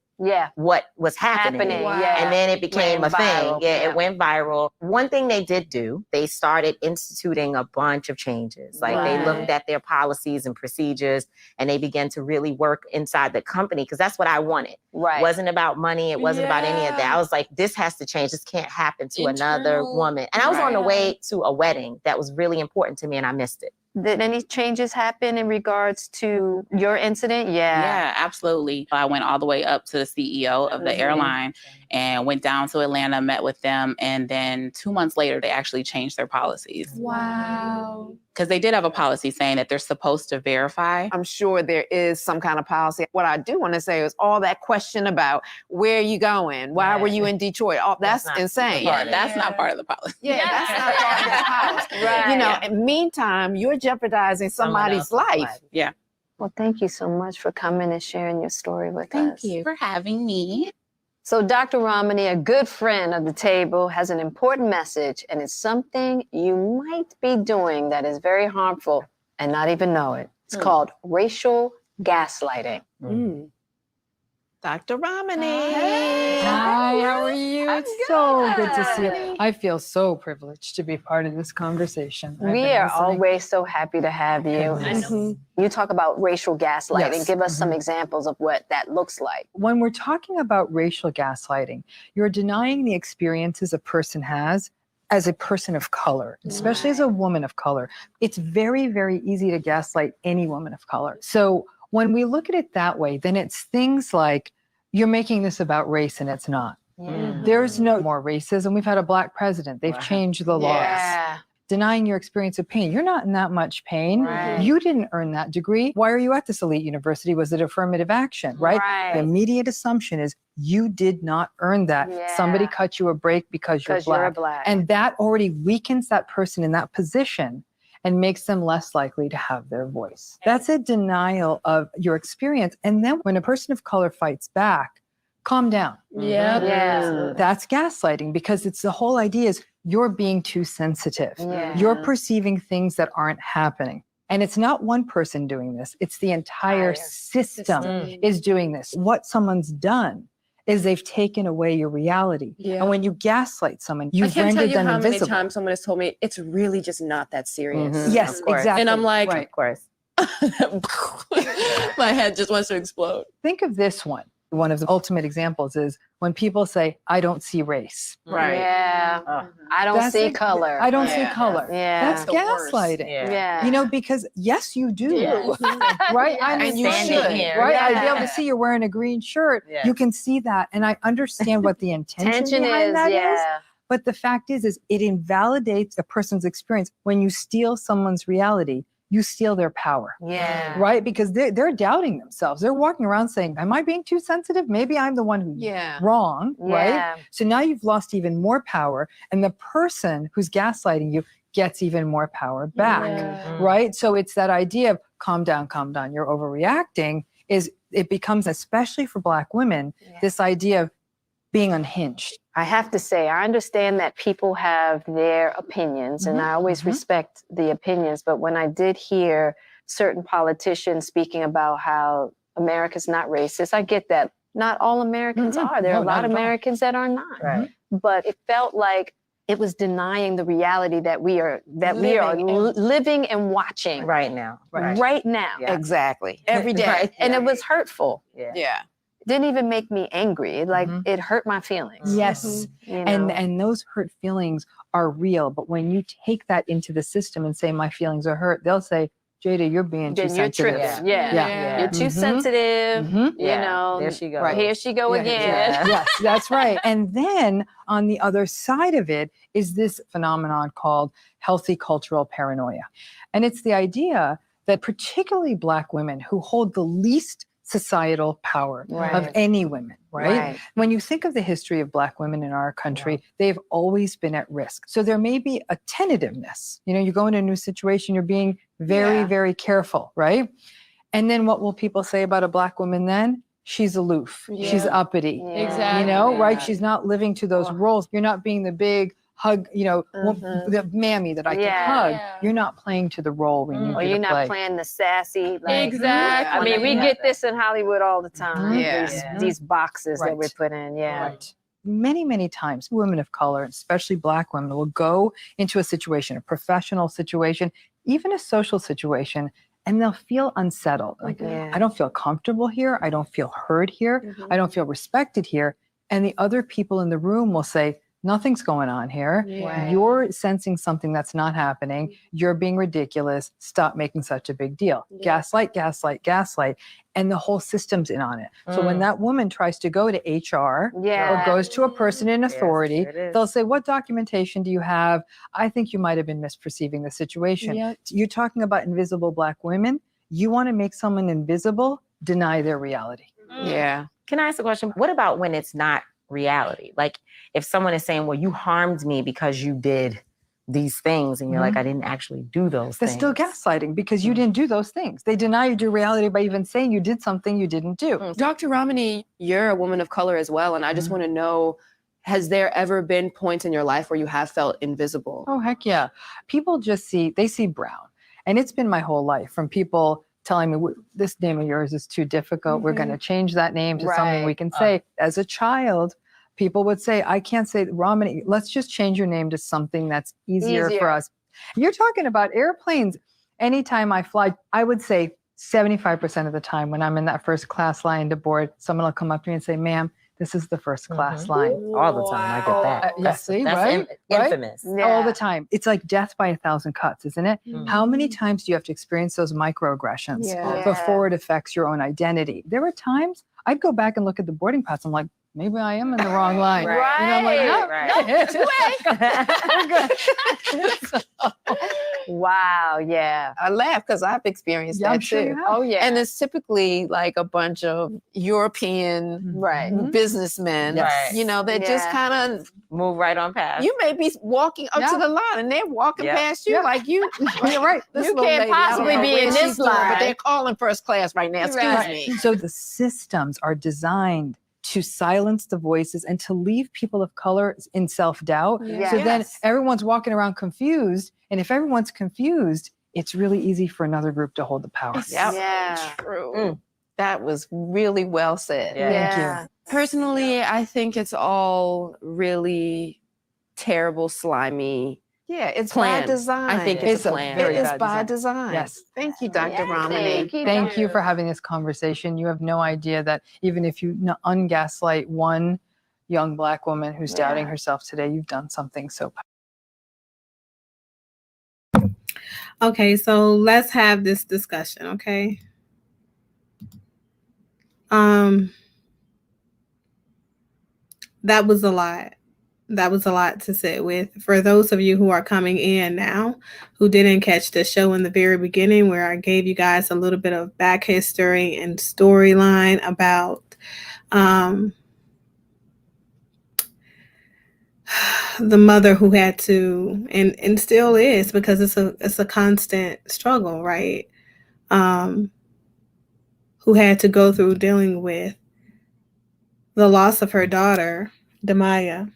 what was happening. Wow. And then it became a viral. thing. It went viral. One thing they did do, they started instituting a bunch of changes. Like they looked at their policies and procedures and they began to really work inside the company because that's what I wanted. Right. It wasn't about money. It wasn't about any of that. I was like, this has to change. This can't happen to another woman. And I was on the way to a wedding that was really important to me and I missed it. Did any changes happen in regards to your incident? Yeah, absolutely. I went all the way up to the CEO of the airline and went down to Atlanta, met with them. And then 2 months later, they actually changed their policies. Wow. Because they did have a policy saying that they're supposed to verify. I'm sure there is some kind of policy. What I do want to say is all that question about where are you going? Why were you in Detroit? Oh, that's insane. Yeah, that's not part of the policy. Yeah, that's not part of the policy. Right. You know, in the meantime, you're jeopardizing somebody's life. Yeah. Well, thank you so much for coming and sharing your story with us. Thank you for having me. So Dr. Romani, a good friend of the table, has an important message, and it's something you might be doing that is very harmful and not even know it. It's called racial gaslighting. Dr. Romani. Hi, how are you? It's so good to see you. I feel so privileged to be part of this conversation. We are always so happy to have you. You talk about racial gaslighting. Yes. Give us some examples of what that looks like. When we're talking about racial gaslighting, you're denying the experiences a person has as a person of color, especially as a woman of color. It's very, very easy to gaslight any woman of color. So when we look at it that way, then it's things like, you're making this about race and it's not. There's no more racism. We've had a Black president. They've changed the laws. Yeah. Denying your experience of pain. You're not in that much pain. Right. You didn't earn that degree. Why are you at this elite university? Was it affirmative action, right? The immediate assumption is you did not earn that. Somebody cut you a break because you're Black. And that already weakens that person in that position and makes them less likely to have their voice. That's a denial of your experience. And then when a person of color fights back, calm down. Yeah. That's gaslighting because it's the whole idea is you're being too sensitive. You're perceiving things that aren't happening. And it's not one person doing this. It's the entire system is doing this. What someone's done is they've taken away your reality. And when you gaslight someone, you've rendered them invisible. I can't tell you how many times someone has told me, it's really just not that serious. Yes, exactly. And I'm like, Of course. my head just wants to explode. Think of this one. One of the ultimate examples is when people say, I don't see race. Yeah. I don't see color. I don't see color. Yeah. That's gaslighting. Yeah. You know, because yes, you do. Right? I mean, you standing should. here. Right? I'd be able to see you're wearing a green shirt. You can see that. And I understand what the intention behind that is. But the fact is it invalidates a person's experience. When you steal someone's reality, you steal their power. Yeah. Right? Because they're doubting themselves. They're walking around saying, am I being too sensitive? Maybe I'm the one who's wrong. Right? So now you've lost even more power. And the person who's gaslighting you gets even more power back, right? So it's that idea of calm down, you're overreacting. It becomes, especially for Black women, this idea of being unhinged. I have to say, I understand that people have their opinions, and I always respect the opinions. But when I did hear certain politicians speaking about how America's not racist, I get that. Not all Americans are. There are a lot of Americans that are not. Right. But it felt like it was denying the reality that we are living and watching right now. Right now. Yeah. Exactly. Every day. Right. And it was hurtful. Yeah. Didn't even make me angry. It hurt my feelings. Yes. You know? And those hurt feelings are real. But when you take that into the system and say, my feelings are hurt, they'll say, Jada, you're being too sensitive. Yeah. You're too sensitive. You know, there she goes. Right. Here she go again. Yes, that's right. And then on the other side of it is this phenomenon called healthy cultural paranoia. And it's the idea that particularly Black women who hold the least societal power of any women, right? When you think of the history of Black women in our country, they've always been at risk. So there may be a tentativeness. You know, you go into a new situation, you're being very, very careful, right? And then what will people say about a Black woman then? She's aloof. She's uppity. Exactly. You know, right? She's not living to those roles. You're not being the big hug, you know, the mammy that I can hug. You're not playing to the role we need you to play. Or you're not playing the sassy. Exactly. I mean, we get this in Hollywood all the time. These boxes that we're put in. Right. Many, many times, women of color, especially Black women, will go into a situation, a professional situation, even a social situation, and they'll feel unsettled. Like, I don't feel comfortable here. I don't feel heard here. I don't feel respected here. And the other people in the room will say, nothing's going on here. You're sensing something that's not happening. You're being ridiculous. Stop making such a big deal. Gaslight, gaslight, gaslight. And the whole system's in on it. So when that woman tries to go to HR or goes to a person in authority, they'll say, what documentation do you have? I think you might have been misperceiving the situation. You're talking about invisible Black women. You want to make someone invisible, deny their reality. Yeah. Can I ask a question? What about when it's not reality? Like if someone is saying, well, you harmed me because you did these things, and you're like, I didn't actually do those things. They're still gaslighting because you didn't do those things. They denied your reality by even saying you did something you didn't do. Dr. Ramani, you're a woman of color as well. And I just want to know, has there ever been points in your life where you have felt invisible? Oh, heck yeah. People just see brown. And it's been my whole life, from people telling me, this name of yours is too difficult. We're going to change that name to something we can say. As a child, people would say, I can't say Ramani, let's just change your name to something that's easier for us. You're talking about airplanes. Anytime I fly, I would say 75% of the time when I'm in that first class line to board, someone will come up to me and say, ma'am, this is the first class line. All the time, I get that. That's Infamous. All the time. It's like death by 1,000 cuts, isn't it? How many times do you have to experience those microaggressions before it affects your own identity? There were times I'd go back and look at the boarding pass. I'm like, maybe I am in the wrong line. And I'm like, no, wow, yeah. I laugh because I've experienced that too. Oh, yeah. And it's typically like a bunch of European businessmen, you know, that just kind of move right on past. You may be walking up to the line and they're walking past you like you. You're right. You can't possibly be in this line. But they're calling first class right now. Excuse me. So the systems are designed to silence the voices and to leave people of color in self-doubt. So then everyone's walking around confused. And if everyone's confused, it's really easy for another group to hold the power. True. That was really well said. Thank you. Personally, I think it's all really terrible, slimy. Yeah, it's plan. by design. I think it's a plan. It is by design. Yes. Thank you, Dr. Ramani. Thank you for having this conversation. You have no idea that even if you ungaslight one young Black woman who's doubting herself today, you've done something so powerful. Okay, so let's have this discussion, okay? That was a lot. That was a lot to sit with. For those of you who are coming in now, who didn't catch the show in the very beginning, where I gave you guys a little bit of back history and storyline about the mother who had to, and still is, because it's a constant struggle, right? Who had to go through dealing with the loss of her daughter, Demaya,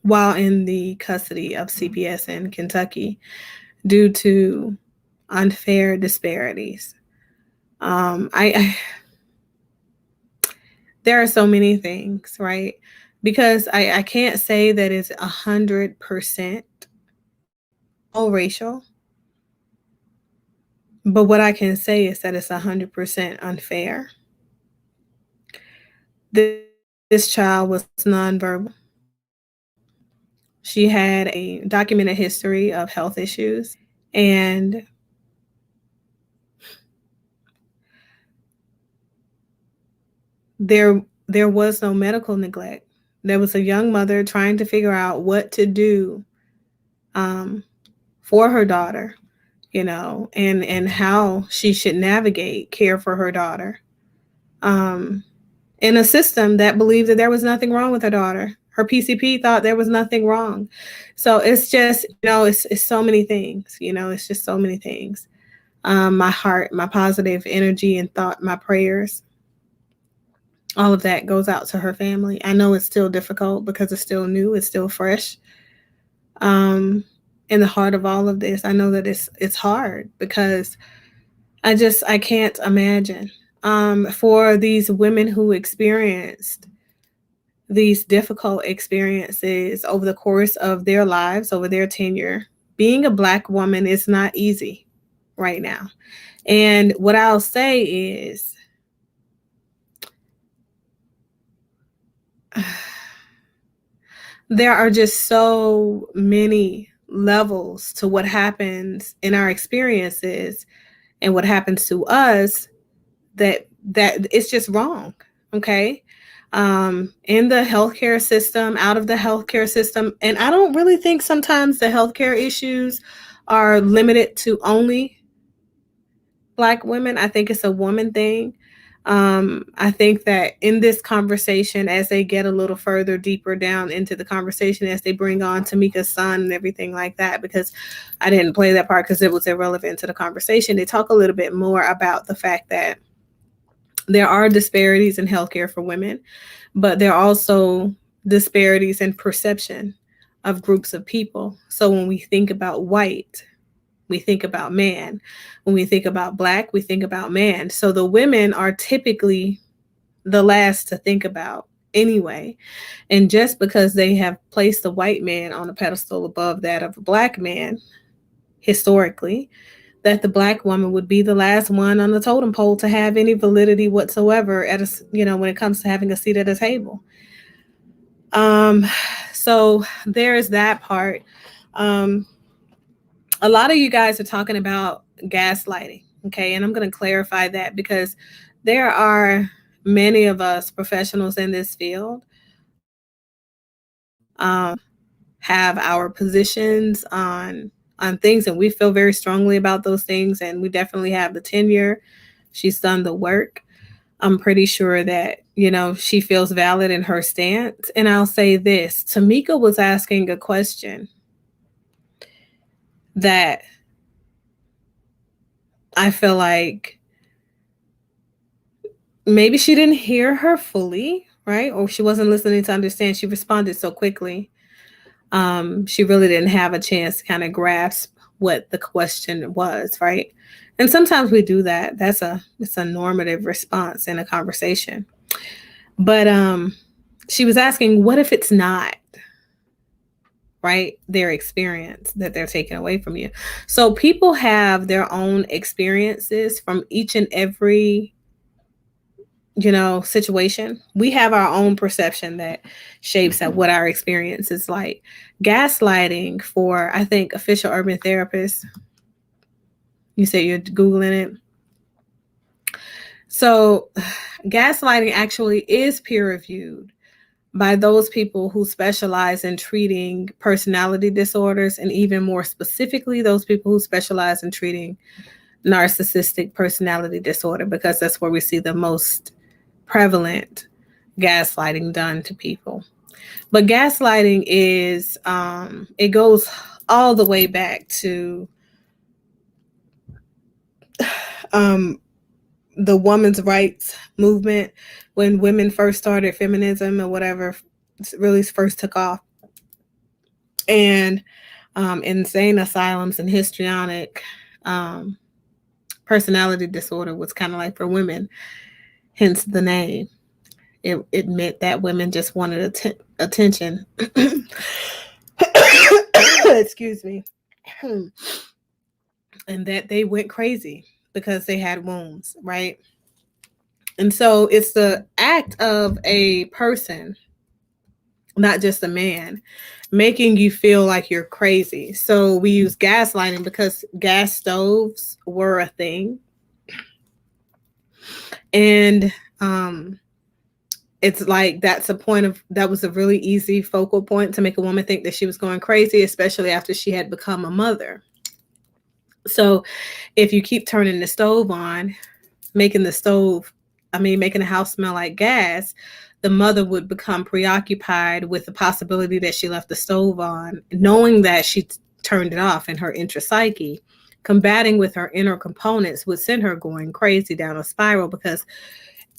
while in the custody of CPS in Kentucky due to unfair disparities. There are so many things, right? Because I can't say that it's 100% all racial, but what I can say is that it's 100% unfair. This child was nonverbal. She had a documented history of health issues, and there was no medical neglect. There was a young mother trying to figure out what to do for her daughter, and how she should navigate care for her daughter in a system that believed that there was nothing wrong with her daughter. Her PCP thought there was nothing wrong. So it's just, it's so many things, it's just so many things. My heart, my positive energy and thought, my prayers, all of that goes out to her family. I know it's still difficult because it's still new, it's still fresh. In the heart of all of this, I know that it's hard because I can't imagine for these women who experienced these difficult experiences over the course of their lives, over their tenure. Being a Black woman is not easy right now. And what I'll say is, there are just so many levels to what happens in our experiences and what happens to us that it's just wrong. Okay. In the healthcare system, out of the healthcare system. And I don't really think sometimes the healthcare issues are limited to only Black women. I think it's a woman thing. I think that in this conversation, as they get a little further deeper down into the conversation, as they bring on Tamika's son and everything like that, because I didn't play that part because it was irrelevant to the conversation, they talk a little bit more about the fact that there are disparities in healthcare for women, but there are also disparities in perception of groups of people. So when we think about white, we think about man. When we think about Black, we think about man. So the women are typically the last to think about anyway. And just because they have placed the white man on a pedestal above that of a Black man, historically, that the Black woman would be the last one on the totem pole to have any validity whatsoever at when it comes to having a seat at a table. So there is that part. A lot of you guys are talking about gaslighting, okay? And I'm going to clarify that because there are many of us professionals in this field have our positions on things, and we feel very strongly about those things, and we definitely have the tenure. She's done the work. I'm pretty sure that, she feels valid in her stance. And I'll say this, Tamika was asking a question that I feel like maybe she didn't hear her fully, right? Or she wasn't listening to understand. She responded so quickly. She really didn't have a chance to kind of grasp what the question was, right? And sometimes we do that. It's a normative response in a conversation. But she was asking, what if it's not, right? Their experience that they're taking away from you. So people have their own experiences from each and every situation. We have our own perception that shapes at what our experience is like. Gaslighting, for I think official urban therapists, you said you're Googling it. So gaslighting actually is peer reviewed by those people who specialize in treating personality disorders, and even more specifically, those people who specialize in treating narcissistic personality disorder, because that's where we see the most prevalent gaslighting done to people. But gaslighting is, it goes all the way back to the women's rights movement, when women first started feminism or whatever really first took off. And insane asylums and histrionic personality disorder was kind of like for women, hence the name. It meant that women just wanted attention. Excuse me. And that they went crazy because they had wounds, right? And so it's the act of a person, not just a man, making you feel like you're crazy. So we use gaslighting because gas stoves were a thing. And it's like that was a really easy focal point to make a woman think that she was going crazy, especially after she had become a mother. So if you keep turning the stove on, making the house smell like gas, the mother would become preoccupied with the possibility that she left the stove on, knowing that she turned it off in her intrapsyche. Combating with her inner components would send her going crazy down a spiral, because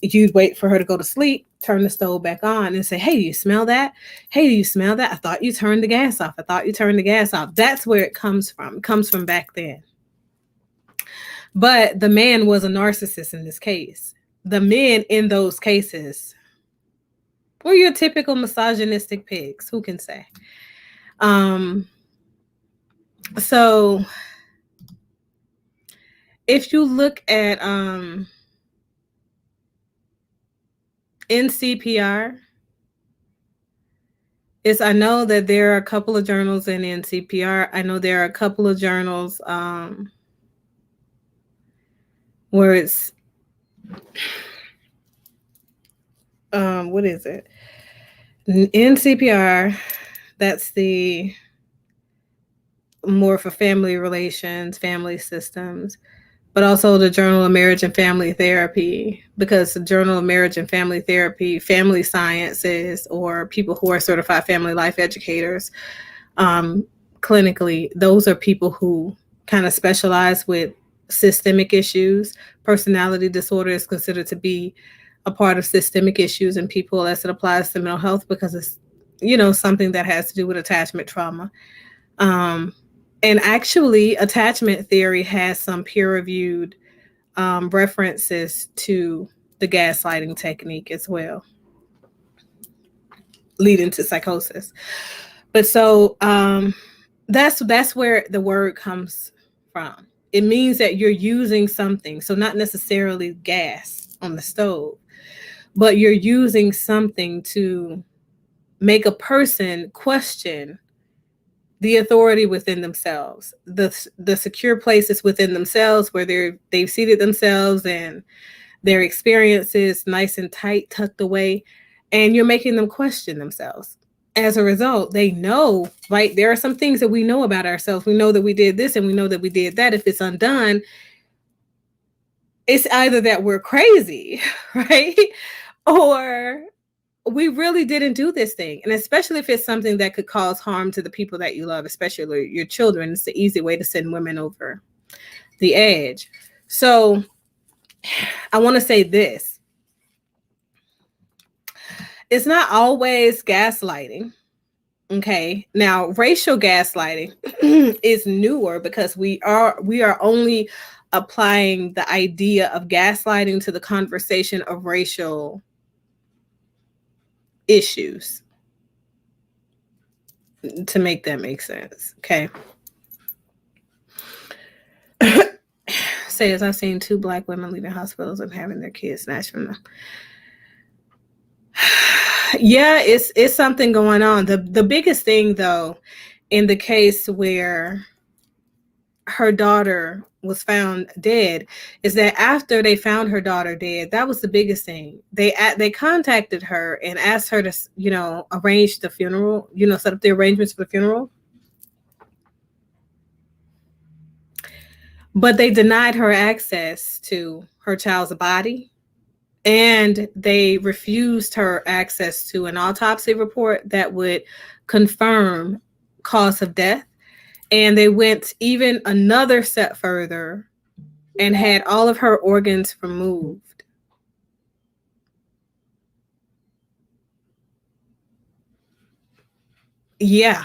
you'd wait for her to go to sleep, turn the stove back on and say, hey, do you smell that? Hey, do you smell that? I thought you turned the gas off. I thought you turned the gas off. That's where it comes from. It comes from back then. But the man was a narcissist in this case. The men in those cases were your typical misogynistic pigs. Who can say? So if you look at NCPR, I know that there are a couple of journals in NCPR. I know there are a couple of journals where it's what is it? NCPR, that's the more for family relations, family systems, but also the Journal of Marriage and Family Therapy, because the Journal of Marriage and Family Therapy, family sciences, or people who are certified family life educators, clinically, those are people who kind of specialize with systemic issues. Personality disorder is considered to be a part of systemic issues in people as it applies to mental health, because it's, something that has to do with attachment trauma. And actually, attachment theory has some peer-reviewed references to the gaslighting technique as well, leading to psychosis. But so that's where the word comes from. It means that you're using something, so not necessarily gas on the stove, but you're using something to make a person question the authority within themselves, the secure places within themselves where they've seated themselves and their experiences nice and tight, tucked away, and you're making them question themselves. As a result, they know, right? There are some things that we know about ourselves. We know that we did this and we know that we did that. If it's undone, it's either that we're crazy, right? Or we really didn't do this thing. And especially if it's something that could cause harm to the people that you love, especially your children, it's the easy way to send women over the edge. So I want to say this. It's not always gaslighting. Okay. Now, racial gaslighting is newer because we are only applying the idea of gaslighting to the conversation of racial issues, to make that make sense. Okay. Says, I've seen 2 Black women leaving hospitals and having their kids snatched from them. Yeah, it's something going on. The biggest thing, though, in the case where her daughter was found dead, is that after they found her daughter dead, that was the biggest thing. They contacted her and asked her to, arrange the funeral, set up the arrangements for the funeral. But they denied her access to her child's body And they refused her access to an autopsy report that would confirm cause of death. And they went even another step further and had all of her organs removed. Yeah.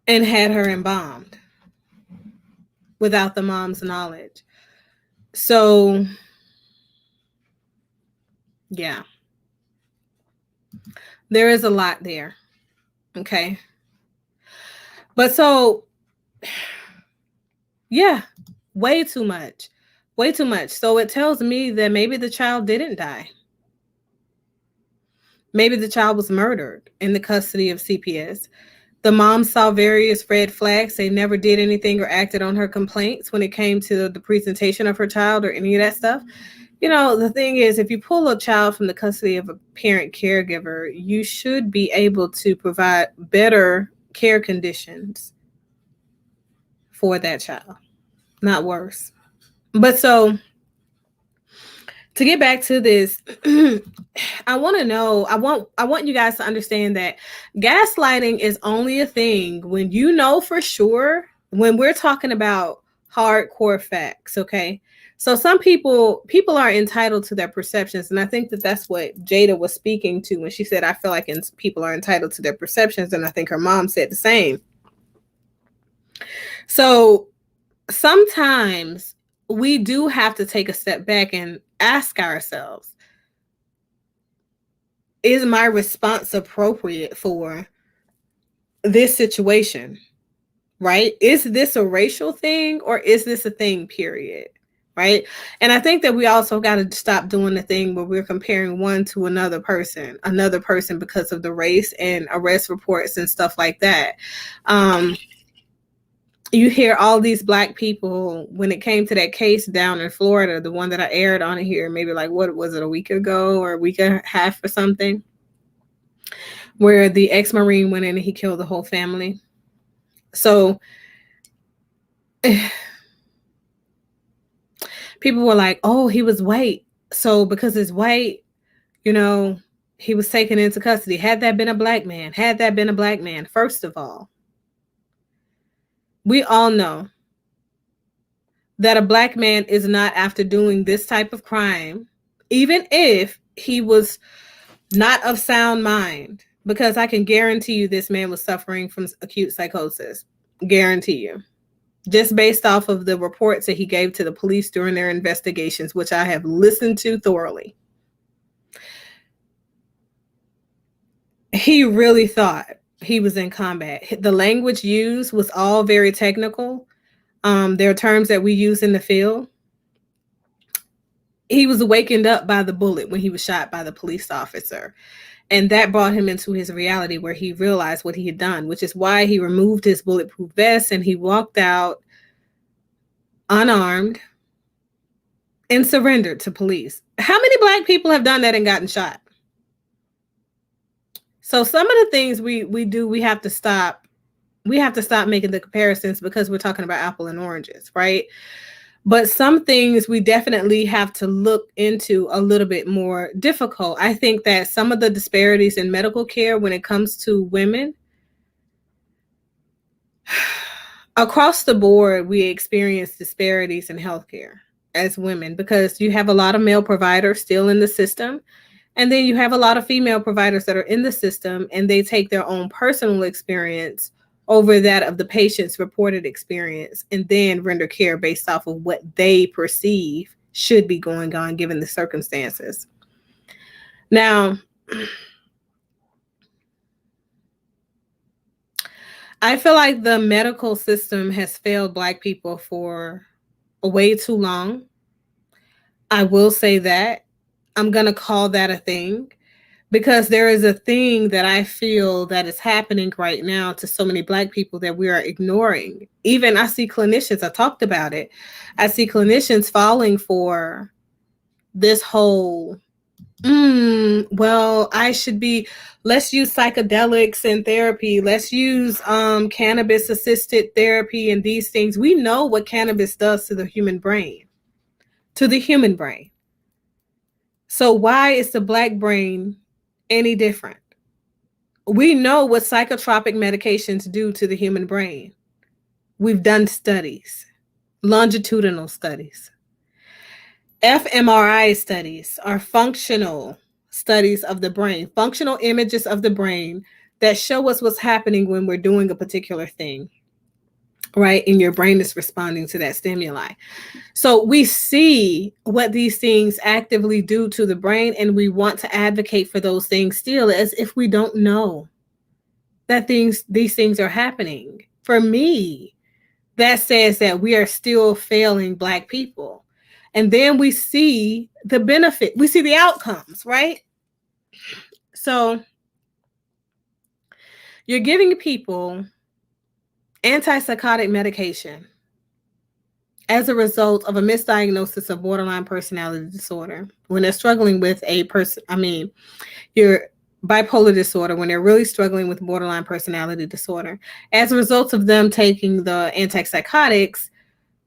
And had her embalmed without the mom's knowledge. So, yeah. There is a lot there. Okay. But so, yeah, way too much. Way too much. So it tells me that maybe the child didn't die. Maybe the child was murdered in the custody of CPS. The mom saw various red flags. They never did anything or acted on her complaints when it came to the presentation of her child or any of that stuff. You know, the thing is, if you pull a child from the custody of a parent caregiver, you should be able to provide better care conditions for that child, not worse. But so, to get back to this, I want to know, I want you guys to understand that gaslighting is only a thing when you know for sure, when we're talking about hardcore facts, okay? So some people are entitled to their perceptions, and I think that that's what Jada was speaking to when she said, I feel like people are entitled to their perceptions, and I think her mom said the same. So sometimes we do have to take a step back and ask ourselves, is my response appropriate for this situation, right? Is this a racial thing or is this a thing, period, right? And I think that we also got to stop doing the thing where we're comparing one to another person because of the race and arrest reports and stuff like that. You hear all these Black people, when it came to that case down in Florida, the one that I aired on here, maybe like, what was it, a week ago or a week and a half or something, where the ex-Marine went in and he killed the whole family. So people were like, oh, he was white. So because it's white, you know, he was taken into custody. Had that been a Black man, first of all, we all know that a Black man is not, after doing this type of crime, even if he was not of sound mind, because I can guarantee you this man was suffering from acute psychosis. Guarantee you. Just based off of the reports that he gave to the police during their investigations, which I have listened to thoroughly. He really thought he was in combat. The language used was all very technical. There are terms that we use in the field. He was awakened up by the bullet when he was shot by the police officer. And that brought him into his reality where he realized what he had done, which is why he removed his bulletproof vest and he walked out unarmed and surrendered to police. How many Black people have done that and gotten shot? So some of the things we do, we have to stop. We have to stop making the comparisons because we're talking about apple and oranges, right? But some things we definitely have to look into a little bit more difficult. I think that some of the disparities in medical care when it comes to women, across the board, we experience disparities in healthcare as women because you have a lot of male providers still in the system. And then you have a lot of female providers that are in the system and they take their own personal experience over that of the patient's reported experience and then render care based off of what they perceive should be going on given the circumstances. Now, I feel like the medical system has failed Black people for way too long. I will say that. I'm going to call that a thing. Because there is a thing that I feel that is happening right now to so many Black people that we are ignoring. Even I see clinicians, I talked about it. I see clinicians falling for this whole, well, let's use psychedelics and therapy. Let's use cannabis assisted therapy and these things. We know what cannabis does to the human brain, So why is the Black brain any different? We know what psychotropic medications do to the human brain. We've done studies, longitudinal studies. fMRI studies are functional studies of the brain, functional images of the brain that show us what's happening when we're doing a particular thing, right? And your brain is responding to that stimuli. So we see what these things actively do to the brain, and we want to advocate for those things still as if we don't know that these things are happening. For me, that says that we are still failing Black people. And then we see the benefit, we see the outcomes, right? So you're giving people antipsychotic medication as a result of a misdiagnosis of borderline personality disorder when they're struggling with your bipolar disorder, when they're really struggling with borderline personality disorder. As a result of them taking the antipsychotics,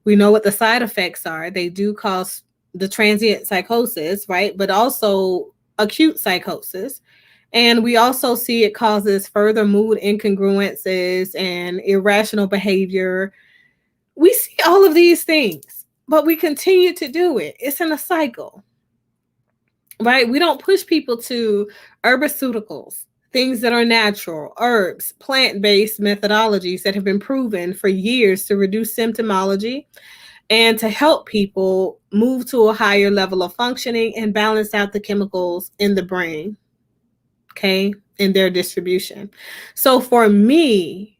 we know what the side effects are. They do cause the transient psychosis, right? But also acute psychosis. And we also see it causes further mood incongruences and irrational behavior. We see all of these things, but we continue to do it. It's in a cycle, right? We don't push people to herbaceuticals, things that are natural, herbs, plant-based methodologies that have been proven for years to reduce symptomology and to help people move to a higher level of functioning and balance out the chemicals in the brain, okay, in their distribution. So for me,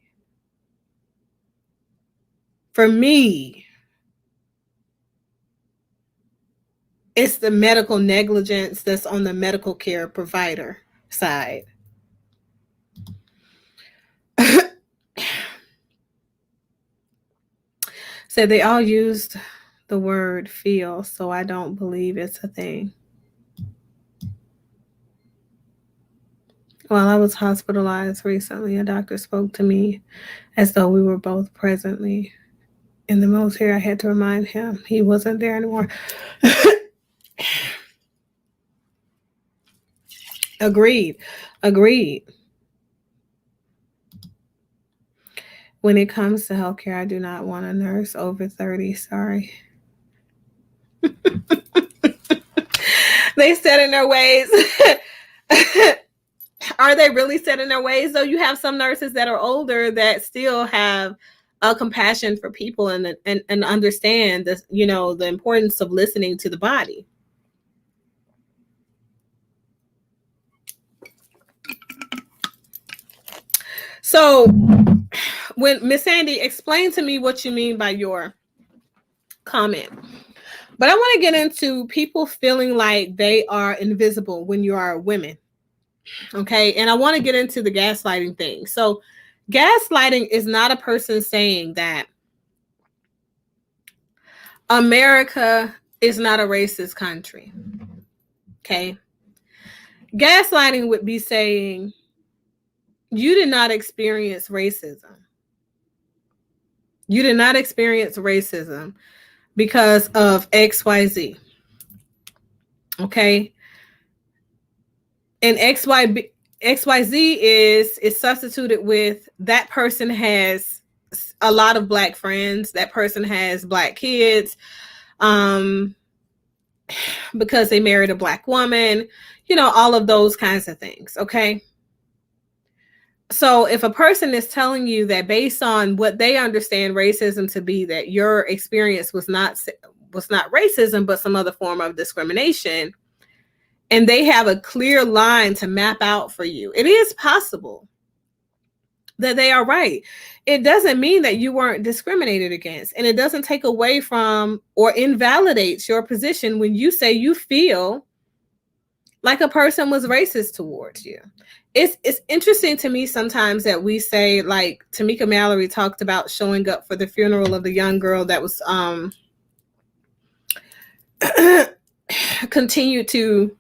it's the medical negligence that's on the medical care provider side. So they all used the word feel, so I don't believe it's a thing. While I was hospitalized recently, a doctor spoke to me as though we were both presently in the military. I had to remind him he wasn't there anymore. Agreed. When it comes to healthcare, I do not want a nurse over 30. Sorry. They set in their ways. Are they really set in their ways? Though you have some nurses that are older that still have a compassion for people and understand this, the importance of listening to the body. So when Miss Sandy, explain to me what you mean by your comment. But I want to get into people feeling like they are invisible when you are women. Okay. And I want to get into the gaslighting thing. So gaslighting is not a person saying that America is not a racist country. Okay. Gaslighting would be saying you did not experience racism. You did not experience racism because of XYZ. Okay. And XYZ is substituted with that person has a lot of Black friends. That person has Black kids because they married a Black woman, all of those kinds of things. Okay. So if a person is telling you that based on what they understand racism to be, that your experience was not racism, but some other form of discrimination, and they have a clear line to map out for you, it is possible that they are right. It doesn't mean that you weren't discriminated against, and it doesn't take away from or invalidates your position when you say you feel like a person was racist towards you. It's interesting to me sometimes that we say, like Tamika Mallory talked about showing up for the funeral of the young girl that was continued to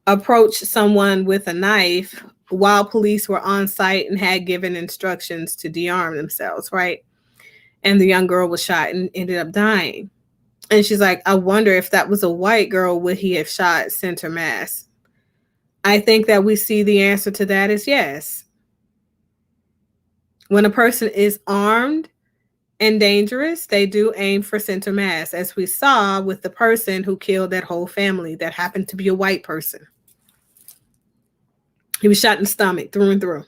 approach someone with a knife while police were on site and had given instructions to de-arm themselves, right? And the young girl was shot and ended up dying. And she's like, I wonder if that was a white girl, would he have shot center mass? I think that we see the answer to that is yes. When a person is armed and dangerous, they do aim for center mass, as we saw with the person who killed that whole family that happened to be a white person. He was shot in the stomach through and through.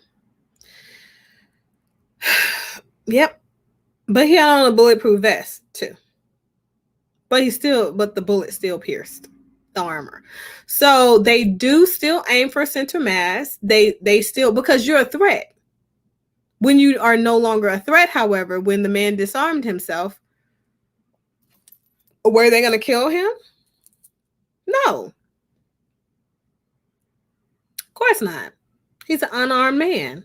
Yep. But he had on a bulletproof vest too. But the bullet still pierced the armor. So they do still aim for center mass. They still, because you're a threat. When you are no longer a threat, however, when the man disarmed himself, were they going to kill him? No. Of course not. He's an unarmed man.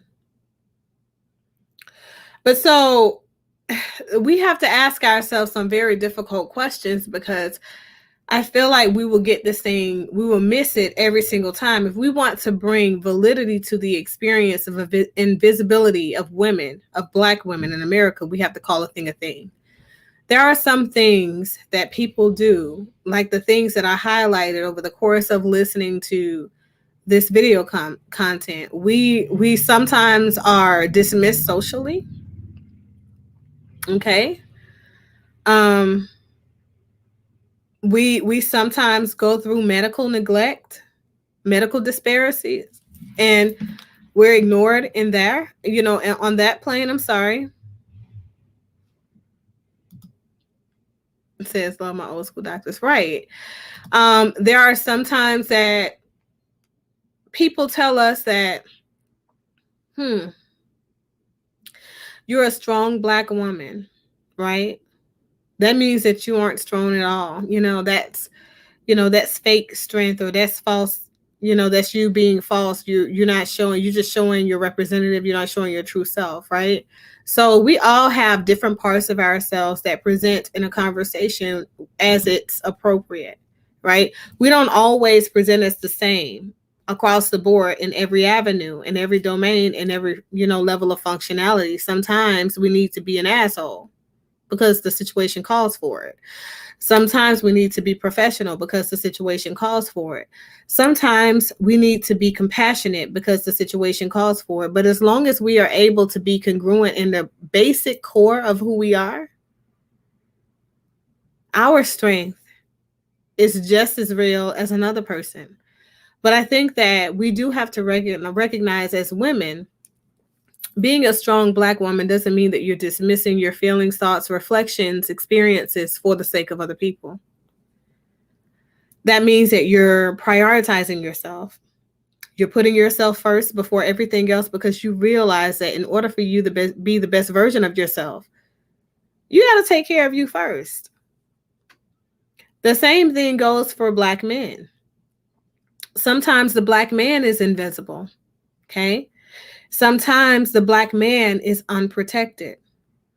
But so we have to ask ourselves some very difficult questions, because I feel like we will get this thing, we will miss it every single time. If we want to bring validity to the experience of invisibility of women, of Black women in America, we have to call a thing a thing. There are some things that people do, like the things that I highlighted over the course of listening to this video content. We sometimes are dismissed socially. Okay. We sometimes go through medical neglect, medical disparities, and we're ignored in there, and on that plane. I'm sorry. It says love my old school doctors. Right. There are some times that people tell us that, you're a strong Black woman, right? That means that you aren't strong at all. That's fake strength, or that's false. That's you being false. You're not showing, you're just showing your representative. You're not showing your true self, right? So we all have different parts of ourselves that present in a conversation as it's appropriate, right? We don't always present as the same across the board in every avenue, in every domain, in every, level of functionality. Sometimes we need to be an asshole because the situation calls for it. Sometimes we need to be professional because the situation calls for it. Sometimes we need to be compassionate because the situation calls for it. But as long as we are able to be congruent in the basic core of who we are, our strength is just as real as another person. But I think that we do have to recognize as women, being a strong Black woman doesn't mean that you're dismissing your feelings, thoughts, reflections, experiences for the sake of other people. That means that you're prioritizing yourself. You're putting yourself first before everything else, because you realize that in order for you to be the best version of yourself, you got to take care of you first. The same thing goes for Black men. Sometimes the Black man is invisible, okay? Sometimes the Black man is unprotected.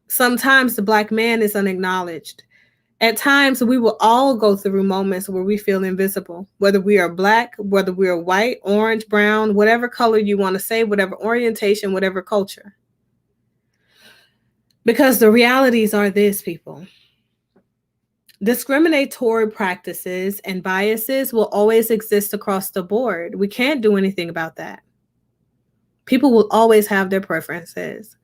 Sometimes the Black man is unacknowledged. At times, we will all go through moments where we feel invisible, whether we are Black, whether we are white, orange, brown, whatever color you want to say, whatever orientation, whatever culture. Because the realities are this, people. Discriminatory practices and biases will always exist across the board. We can't do anything about that. People will always have their preferences.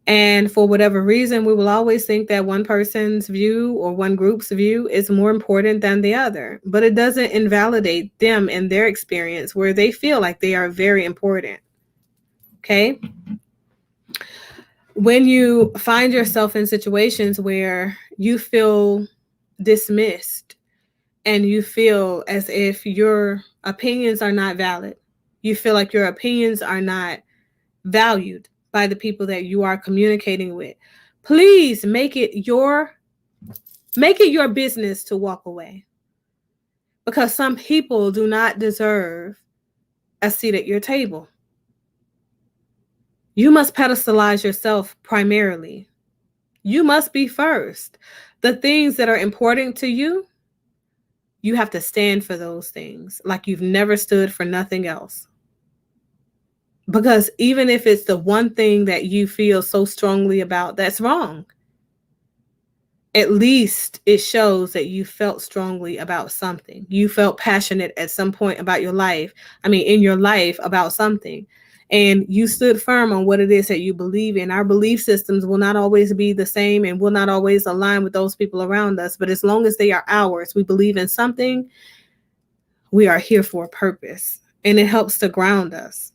And for whatever reason, we will always think that one person's view or one group's view is more important than the other. But it doesn't invalidate them and their experience where they feel like they are very important. Okay? When you find yourself in situations where you feel dismissed and you feel as if your opinions are not valid, you feel like your opinions are not valued by the people that you are communicating with, please make it your business to walk away. Because some people do not deserve a seat at your table. You must pedestalize yourself primarily. You must be first. The things that are important to you, you have to stand for those things like you've never stood for nothing else. Because even if it's the one thing that you feel so strongly about, that's wrong. at least it shows that you felt strongly about something. You felt passionate at some point about your life. I mean, in your life about something. And you stood firm on what it is that you believe in. Our belief systems will not always be the same and will not always align with those people around us. But as long as they are ours, we believe in something, we are here for a purpose. And it helps to ground us.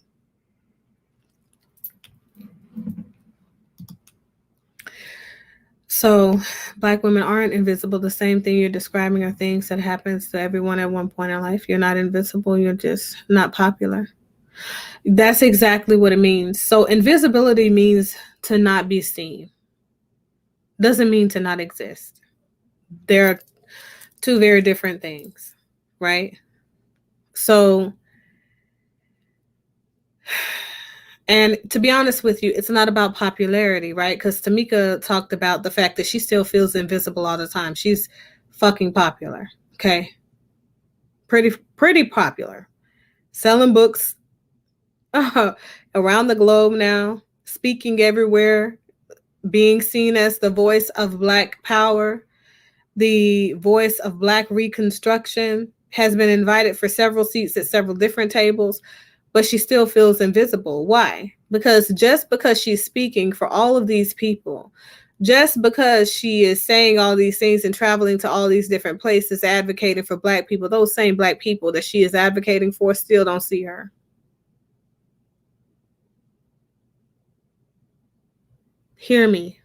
So Black women aren't invisible. The same thing you're describing are things that happens to everyone at one point in life. You're not invisible. You're just not popular. That's exactly what it means. So invisibility means to not be seen. Doesn't mean to not exist. They're two very different things, right? So, and to be honest with you, it's not about popularity, right? Because Tamika talked about the fact that she still feels invisible all the time. She's fucking popular, okay? Pretty popular. Selling books around the globe now, speaking everywhere, being seen as the voice of Black power, the voice of Black reconstruction, has been invited for several seats at several different tables, but she still feels invisible. Why? Because just because she's speaking for all of these people, just because she is saying all these things and traveling to all these different places, advocating for Black people, those same Black people that she is advocating for still don't see her. Hear me.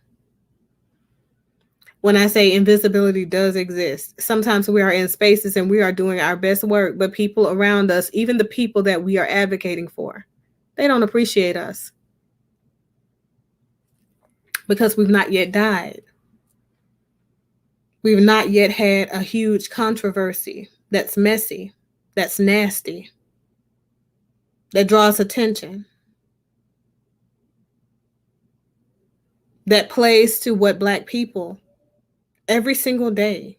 When I say invisibility does exist, sometimes we are in spaces and we are doing our best work, but people around us, even the people that we are advocating for, they don't appreciate us because we've not yet died. We've not yet had a huge controversy that's messy, that's nasty, that draws attention, that plays to what Black people every single day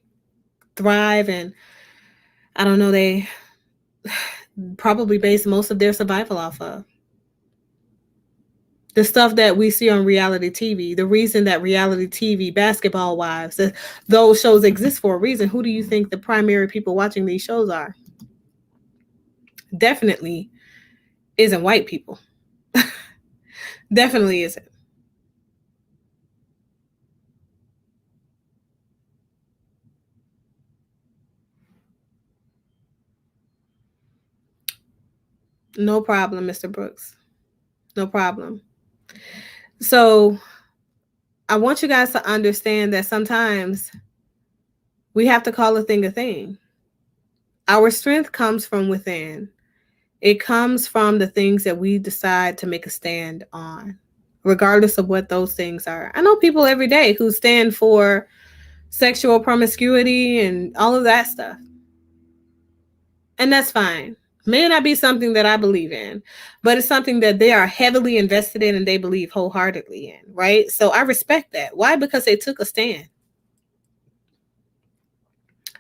thrive, and I don't know, they probably base most of their survival off of. The stuff that we see on reality TV, the reason that reality TV, Basketball Wives, those shows exist for a reason. Who do you think the primary people watching these shows are? Definitely isn't white people. Definitely isn't. No problem, Mr. Brooks. No problem. So I want you guys to understand that sometimes we have to call a thing. Our strength comes from within. It comes from the things that we decide to make a stand on, regardless of what those things are. I know people every day who stand for sexual promiscuity and all of that stuff. And that's fine. May not be something that I believe in, but it's something that they are heavily invested in and they believe wholeheartedly in, right? So I respect that. Why? Because they took a stand.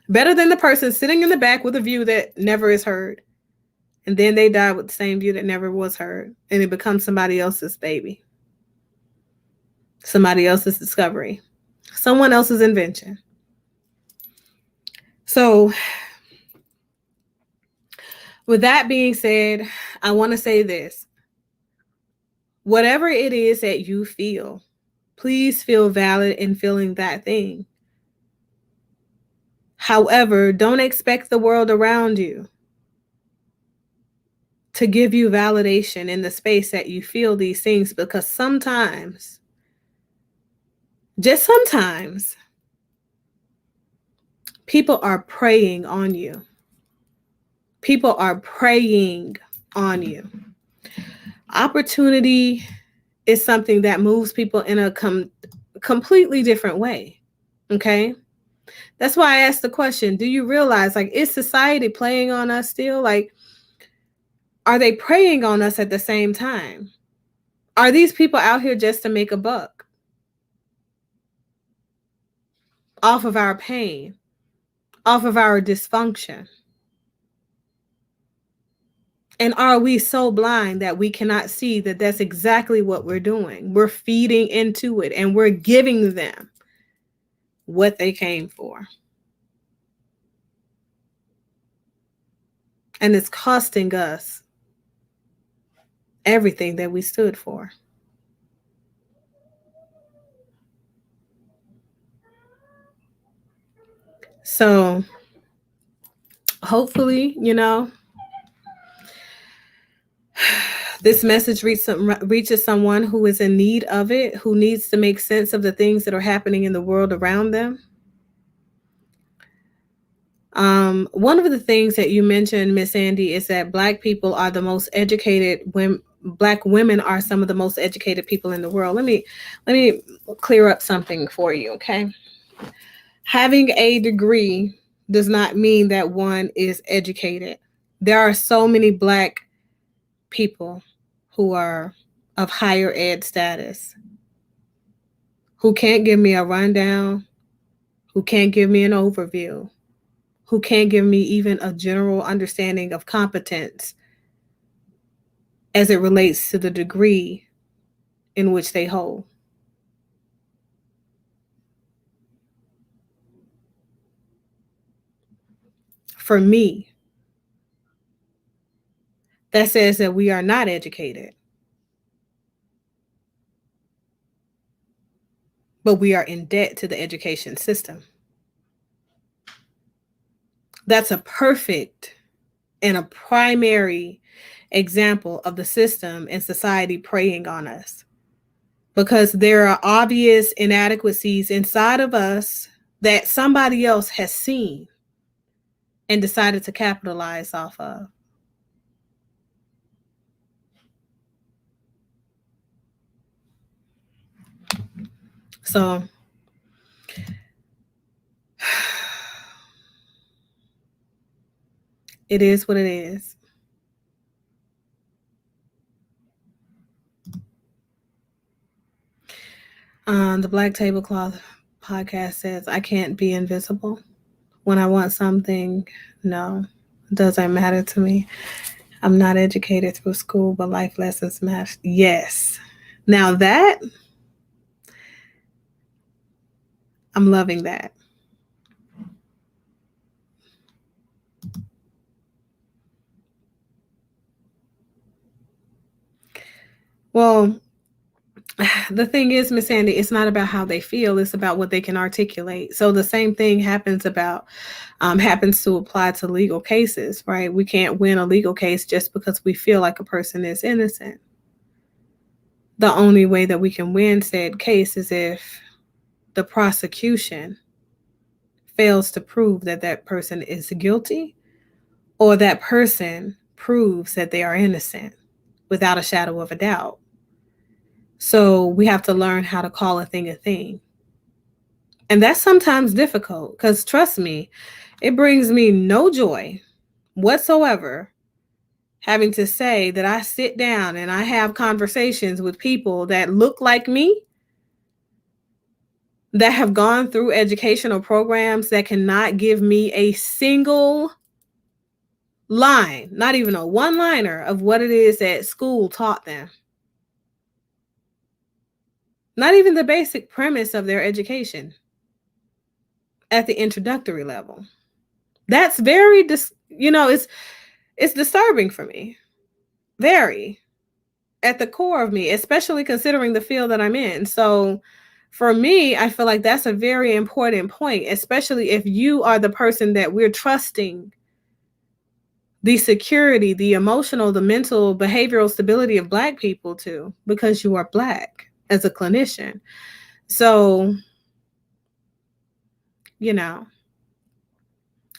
Better than the person sitting in the back with a view that never is heard. And then they die with the same view that never was heard. And it becomes somebody else's baby. Somebody else's discovery. Someone else's invention. So with that being said, I want to say this. Whatever it is that you feel, please feel valid in feeling that thing. However, don't expect the world around you to give you validation in the space that you feel these things, because sometimes, just sometimes, people are preying on you. People are preying on you. Opportunity is something that moves people in a completely different way. Okay? That's why I asked the question, do you realize, like, is society playing on us still? Like, are they preying on us at the same time? Are these people out here just to make a buck off of our pain, off of our dysfunction? And are we so blind that we cannot see that that's exactly what we're doing? We're feeding into it and we're giving them what they came for. And it's costing us everything that we stood for. So hopefully, this message reaches someone who is in need of it, who needs to make sense of the things that are happening in the world around them. One of the things that you mentioned, Miss Andy, is that Black people are the most educated women. Black women are some of the most educated people in the world. Let me clear up something for you, okay? Having a degree does not mean that one is educated. There are so many Black people who are of higher ed status who can't give me a rundown, who can't give me an overview, who can't give me even a general understanding of competence as it relates to the degree in which they hold. For me, that says that we are not educated, but we are in debt to the education system. That's a perfect and a primary example of the system and society preying on us, because there are obvious inadequacies inside of us that somebody else has seen and decided to capitalize off of. So it is what it is. The Black Tablecloth podcast says, I can't be invisible. When I want something, no, it doesn't matter to me. I'm not educated through school, but life lessons matter. Yes. Now that, I'm loving that. Well, the thing is, Miss Sandy, it's not about how they feel. It's about what they can articulate. So the same thing happens to apply to legal cases, right? We can't win a legal case just because we feel like a person is innocent. The only way that we can win said case is if the prosecution fails to prove that that person is guilty, or that person proves that they are innocent without a shadow of a doubt. So we have to learn how to call a thing a thing. And that's sometimes difficult, because trust me, it brings me no joy whatsoever having to say that I sit down and I have conversations with people that look like me, that have gone through educational programs that cannot give me a single line, not even a one-liner of what it is that school taught them. Not even the basic premise of their education at the introductory level. That's very, it's disturbing for me. Very. At the core of me, especially considering the field that I'm in. So for me, I feel like that's a very important point, especially if you are the person that we're trusting the security, the emotional, the mental, behavioral stability of Black people to, because you are Black as a clinician. So,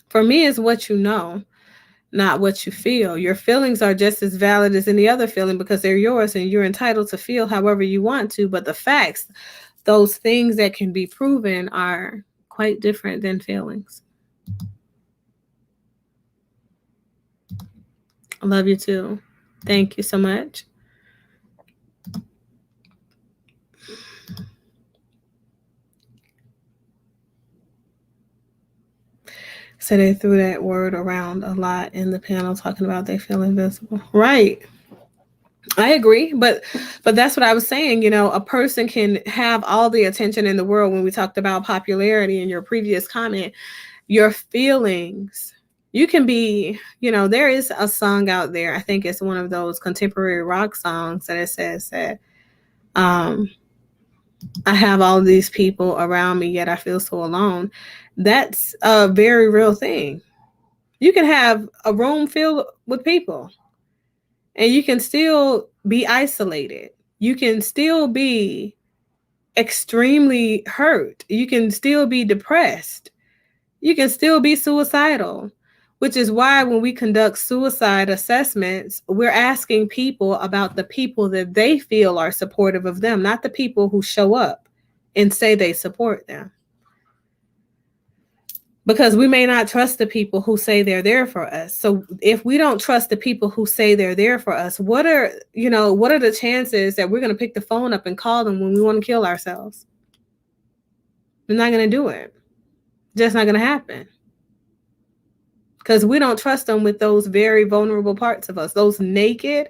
for me, it's what you know, not what you feel. Your feelings are just as valid as any other feeling because they're yours and you're entitled to feel however you want to. But the facts, those things that can be proven, are quite different than feelings. I love you too. Thank you so much. So they threw that word around a lot in the panel, talking about they feel invisible. Right. I agree, but that's what I was saying. You know, a person can have all the attention in the world. When we talked about popularity in your previous comment, your feelings, you can be, you know, there is a song out there, I think it's one of those contemporary rock songs, that it says that I have all these people around me, yet I feel so alone. That's a very real thing. You can have a room filled with people and you can still be isolated. You can still be extremely hurt. You can still be depressed. You can still be suicidal, which is why when we conduct suicide assessments, we're asking people about the people that they feel are supportive of them, not the people who show up and say they support them. Because we may not trust the people who say they're there for us. So if we don't trust the people who say they're there for us, what are the chances that we're going to pick the phone up and call them when we want to kill ourselves? We're not going to do it. Just not going to happen. Because we don't trust them with those very vulnerable parts of us, those naked,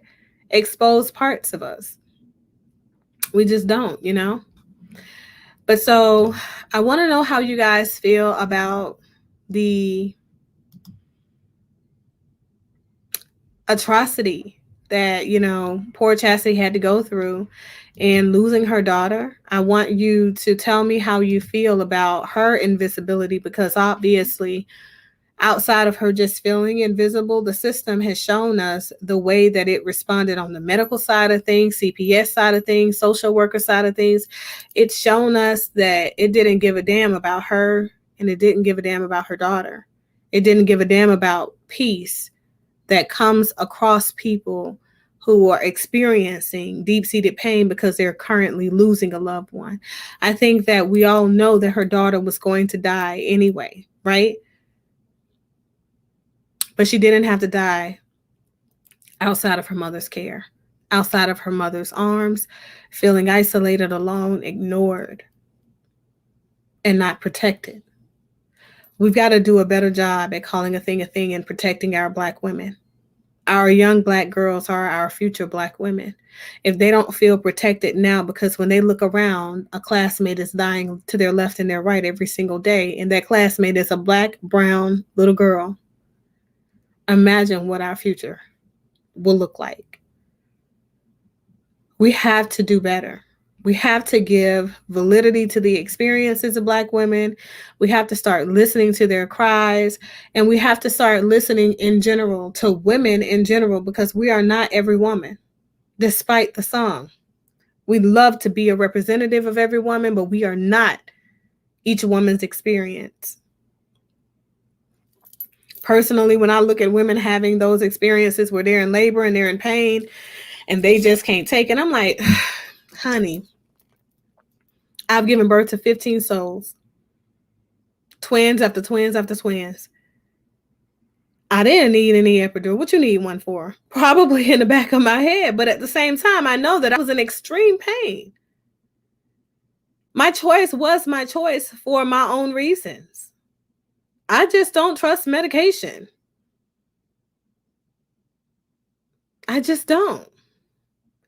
exposed parts of us. We just don't, you know? But so I want to know how you guys feel about the atrocity that, you know, poor Chastity had to go through in losing her daughter. I want you to tell me how you feel about her invisibility, because obviously outside of her just feeling invisible, the system has shown us the way that it responded on the medical side of things, CPS side of things, social worker side of things. It's shown us that it didn't give a damn about her, and it didn't give a damn about her daughter. It didn't give a damn about peace that comes across people who are experiencing deep-seated pain because they're currently losing a loved one. I think that we all know that her daughter was going to die anyway, right? But she didn't have to die outside of her mother's care, outside of her mother's arms, feeling isolated, alone, ignored, and not protected. We've got to do a better job at calling a thing and protecting our Black women. Our young Black girls are our future Black women. If they don't feel protected now, because when they look around, a classmate is dying to their left and their right every single day, and that classmate is a Black, brown little girl. Imagine what our future will look like. We have to do better. We have to give validity to the experiences of Black women. We have to start listening to their cries, and we have to start listening in general to women in general, because we are not every woman, despite the song. We love to be a representative of every woman, but we are not each woman's experience. Personally, when I look at women having those experiences where they're in labor and they're in pain and they just can't take it, I'm like, honey, I've given birth to 15 souls, twins after twins after twins. I didn't need any epidural. What you need one for? Probably in the back of my head. But at the same time, I know that I was in extreme pain. My choice was my choice for my own reasons. I just don't trust medication. I just don't.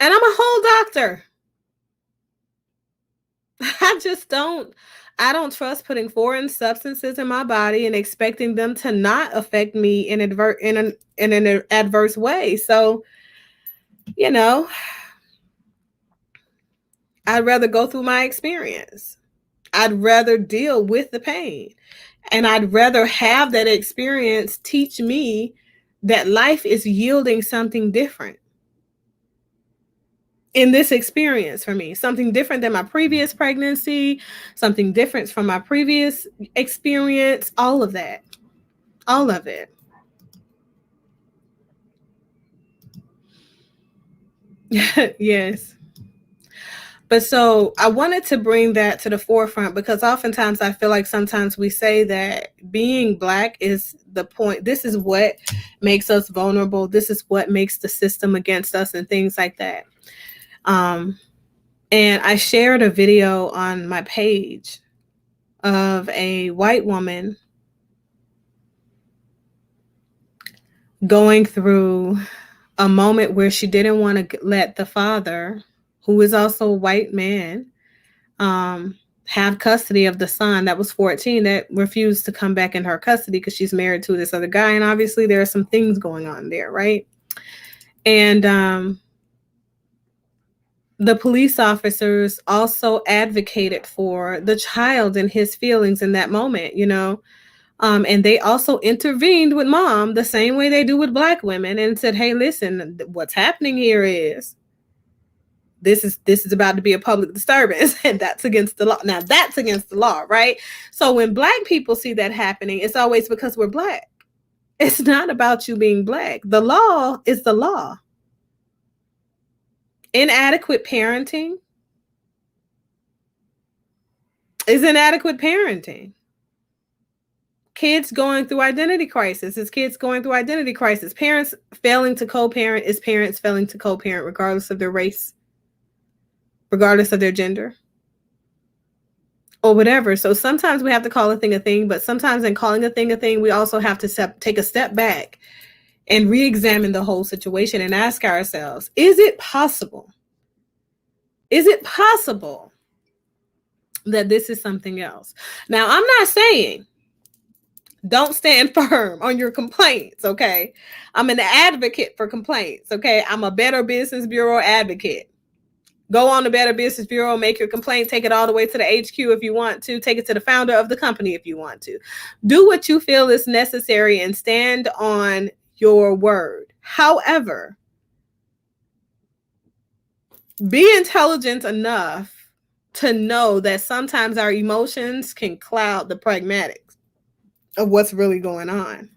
And I'm a whole doctor. I just don't. I don't trust putting foreign substances in my body and expecting them to not affect me in an adverse way. So, you know, I'd rather go through my experience. I'd rather deal with the pain. And I'd rather have that experience teach me that life is yielding something different in this experience for me, something different than my previous pregnancy, something different from my previous experience, all of that, all of it. Yes. But so I wanted to bring that to the forefront, because oftentimes I feel like sometimes we say that being Black is the point. This is what makes us vulnerable. This is what makes the system against us and things like that. And I shared a video on my page of a white woman going through a moment where she didn't want to let the father, who is also a white man, have custody of the son that was 14 that refused to come back in her custody because she's married to this other guy. And obviously there are some things going on there, right? And the police officers also advocated for the child and his feelings in that moment, you know. And they also intervened with mom the same way they do with Black women and said, hey, listen, what's happening here is this is about to be a public disturbance, and that's against the law. Now that's against the law, right? So when Black people see that happening, it's always because we're Black. It's not about you being Black. The law is the law. Inadequate parenting is inadequate parenting. Kids going through identity crisis is kids going through identity crisis. Parents failing to co-parent is parents failing to co-parent regardless of their race, regardless of their gender, or whatever. So sometimes we have to call a thing, but sometimes in calling a thing, we also have to take a step back and re-examine the whole situation and ask ourselves, is it possible? Is it possible that this is something else? Now, I'm not saying don't stand firm on your complaints, okay? I'm an advocate for complaints, okay? I'm a Better Business Bureau advocate. Go on the Better Business Bureau, make your complaint, take it all the way to the HQ if you want to, take it to the founder of the company if you want to. Do what you feel is necessary and stand on your word. However, be intelligent enough to know that sometimes our emotions can cloud the pragmatics of what's really going on.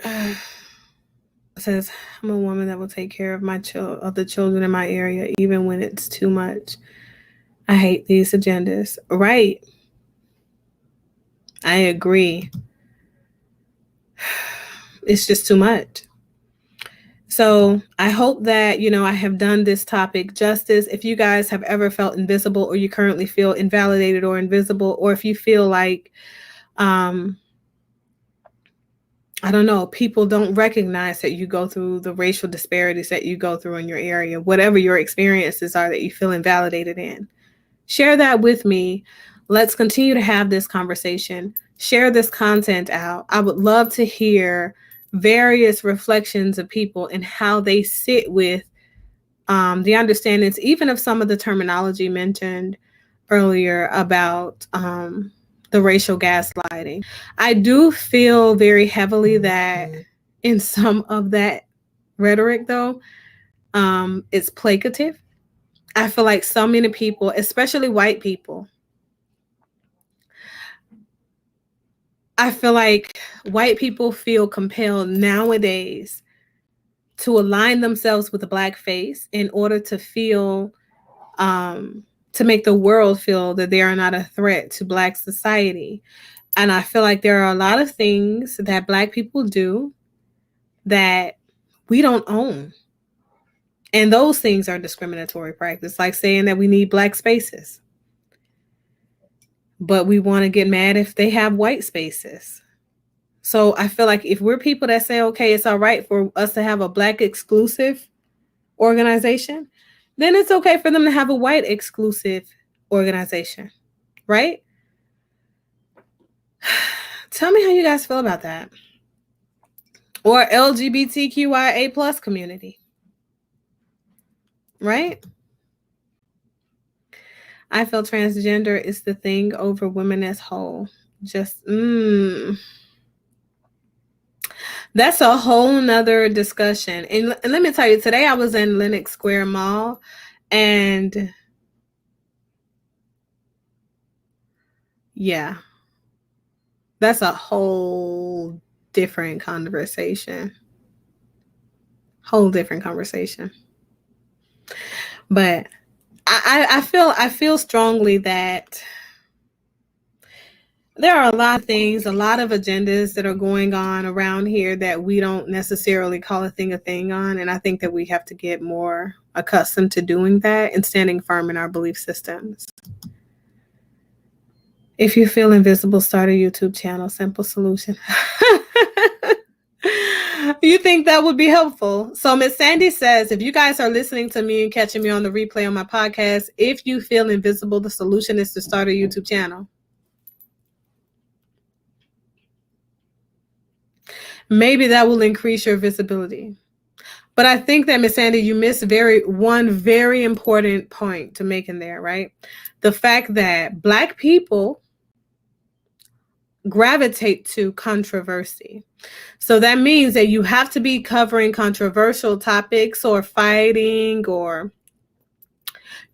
It says, I'm a woman that will take care of the children in my area, even when it's too much. I hate these agendas. Right. I agree. It's just too much. So I hope that, I have done this topic justice. If you guys have ever felt invisible, or you currently feel invalidated or invisible, or if you feel like, I don't know, people don't recognize that you go through the racial disparities that you go through in your area, whatever your experiences are that you feel invalidated in, share that with me. Let's continue to have this conversation. Share this content out. I would love to hear various reflections of people and how they sit with the understandings, even of some of the terminology mentioned earlier about the racial gaslighting. I do feel very heavily that in some of that rhetoric, though, it's placative. I feel like so many people, especially white people, I feel like white people feel compelled nowadays to align themselves with a Black face in order to feel, to make the world feel that they are not a threat to Black society. And I feel like there are a lot of things that Black people do that we don't own. And those things are discriminatory practice, like saying that we need Black spaces. But we want to get mad if they have white spaces. So I feel like if we're people that say, okay, it's all right for us to have a Black exclusive organization, then it's okay for them to have a white exclusive organization, right? Tell me how you guys feel about that. Or LGBTQIA plus community, right? I feel transgender is the thing over women as whole. Just, that's a whole nother discussion. And let me tell you, today I was in Lenox Square Mall, and yeah, that's a whole different conversation. Whole different conversation. But I feel strongly that there are a lot of things, a lot of agendas that are going on around here that we don't necessarily call a thing on. And I think that we have to get more accustomed to doing that and standing firm in our belief systems. If you feel invisible, start a YouTube channel. Simple solution. You think that would be helpful? So Miss Sandy says, if you guys are listening to me and catching me on the replay on my podcast, if you feel invisible, the solution is to start a YouTube channel. Maybe that will increase your visibility. But I think that, Miss Sandy, you missed one very important point to make in there, right? The fact that Black people gravitate to controversy. So that means that you have to be covering controversial topics or fighting, or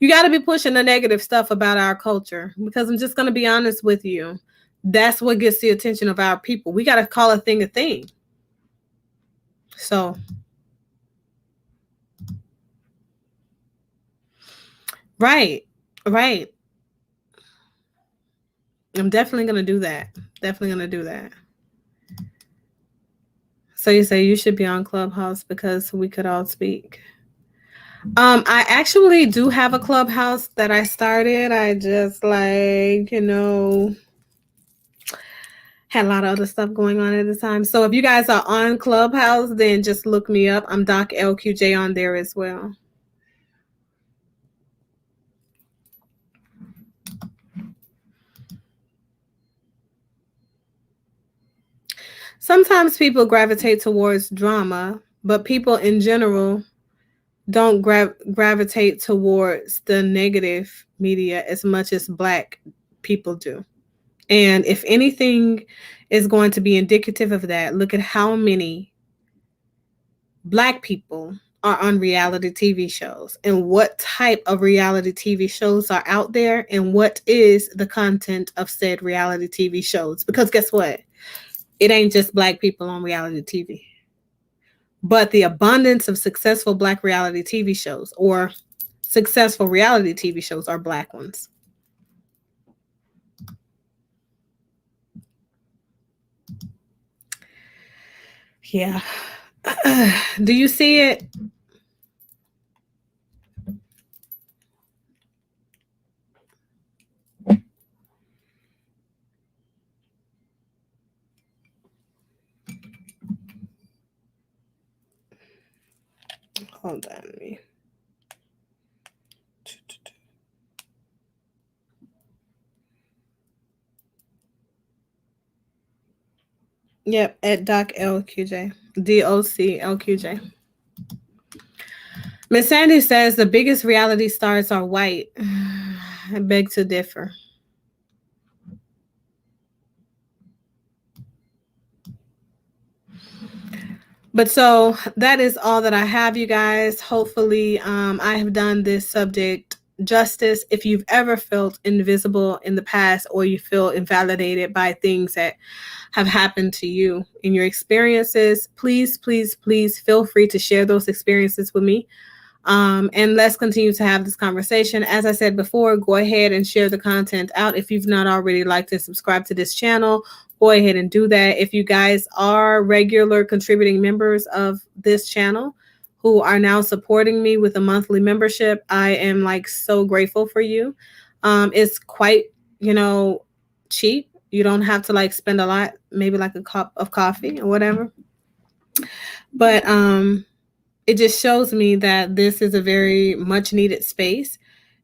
you got to be pushing the negative stuff about our culture, because I'm just going to be honest with you. That's what gets the attention of our people. We got to call a thing a thing. So, right. I'm definitely going to do that. So you say you should be on Clubhouse because we could all speak. I actually do have a Clubhouse that I started. I just had a lot of other stuff going on at the time. So if you guys are on Clubhouse, then just look me up. I'm Doc LQJ on there as well. Sometimes people gravitate towards drama, but people in general don't gravitate towards the negative media as much as Black people do. And if anything is going to be indicative of that, look at how many Black people are on reality TV shows and what type of reality TV shows are out there and what is the content of said reality TV shows. Because guess what? It ain't just Black people on reality TV. But the abundance of successful Black reality TV shows or successful reality TV shows are Black ones. Yeah. Do you see it? Hold on. Yep, at Doc LQJ. DOC LQJ. Miss Sandy says the biggest reality stars are white. I beg to differ. But so that is all that I have, you guys. Hopefully, I have done this subject justice. If you've ever felt invisible in the past or you feel invalidated by things that have happened to you in your experiences, please feel free to share those experiences with me. And let's continue to have this conversation. As I said before, go ahead and share the content out. If you've not already liked and subscribed to this channel, go ahead and do that. If you guys are regular contributing members of this channel who are now supporting me with a monthly membership, I am so grateful for you. It's quite, cheap. You don't have to spend a lot, maybe a cup of coffee or whatever. But it just shows me that this is a very much needed space,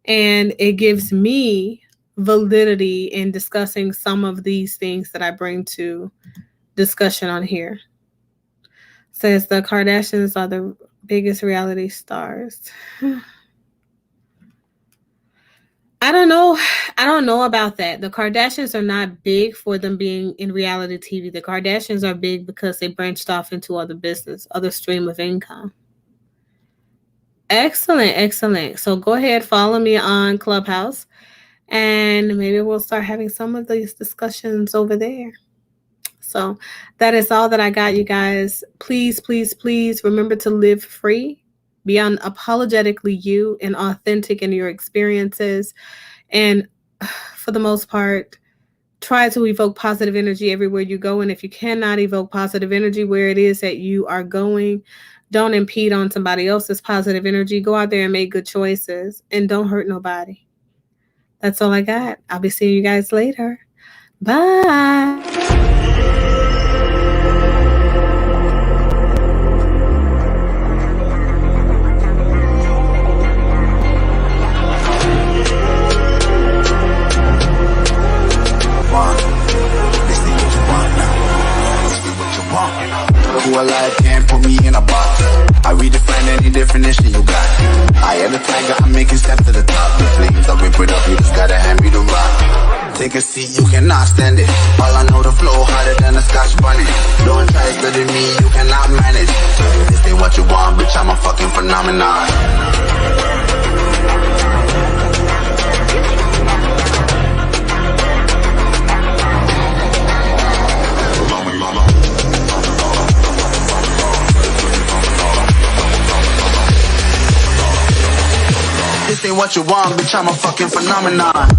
and it gives me validity in discussing some of these things that I bring to discussion on here. Says the Kardashians are the biggest reality stars. I don't know about that. The Kardashians are not big for them being in reality TV. The Kardashians are big because they branched off into other stream of income. Excellent. So go ahead, follow me on Clubhouse, and maybe we'll start having some of these discussions over there. So that is all that I got, you guys. Please remember to live free, be unapologetically you and authentic in your experiences. And for the most part, try to evoke positive energy everywhere you go. And if you cannot evoke positive energy where it is that you are going, don't impede on somebody else's positive energy. Go out there and make good choices and don't hurt nobody. That's all I got. I'll be seeing you guys later. Bye. Who alive can't put me in a box. I redefine any definition you got. I am the tiger, I'm making steps to the top. The flames, I'll rip it up, you just gotta hand me the rock. Take a seat, you cannot stand it. All I know, the flow harder than a Scotch bunny. Don't try studying me, you cannot manage. This ain't what you want, bitch, I'm a fucking phenomenon. This ain't what you want, bitch, I'm a fucking phenomenon.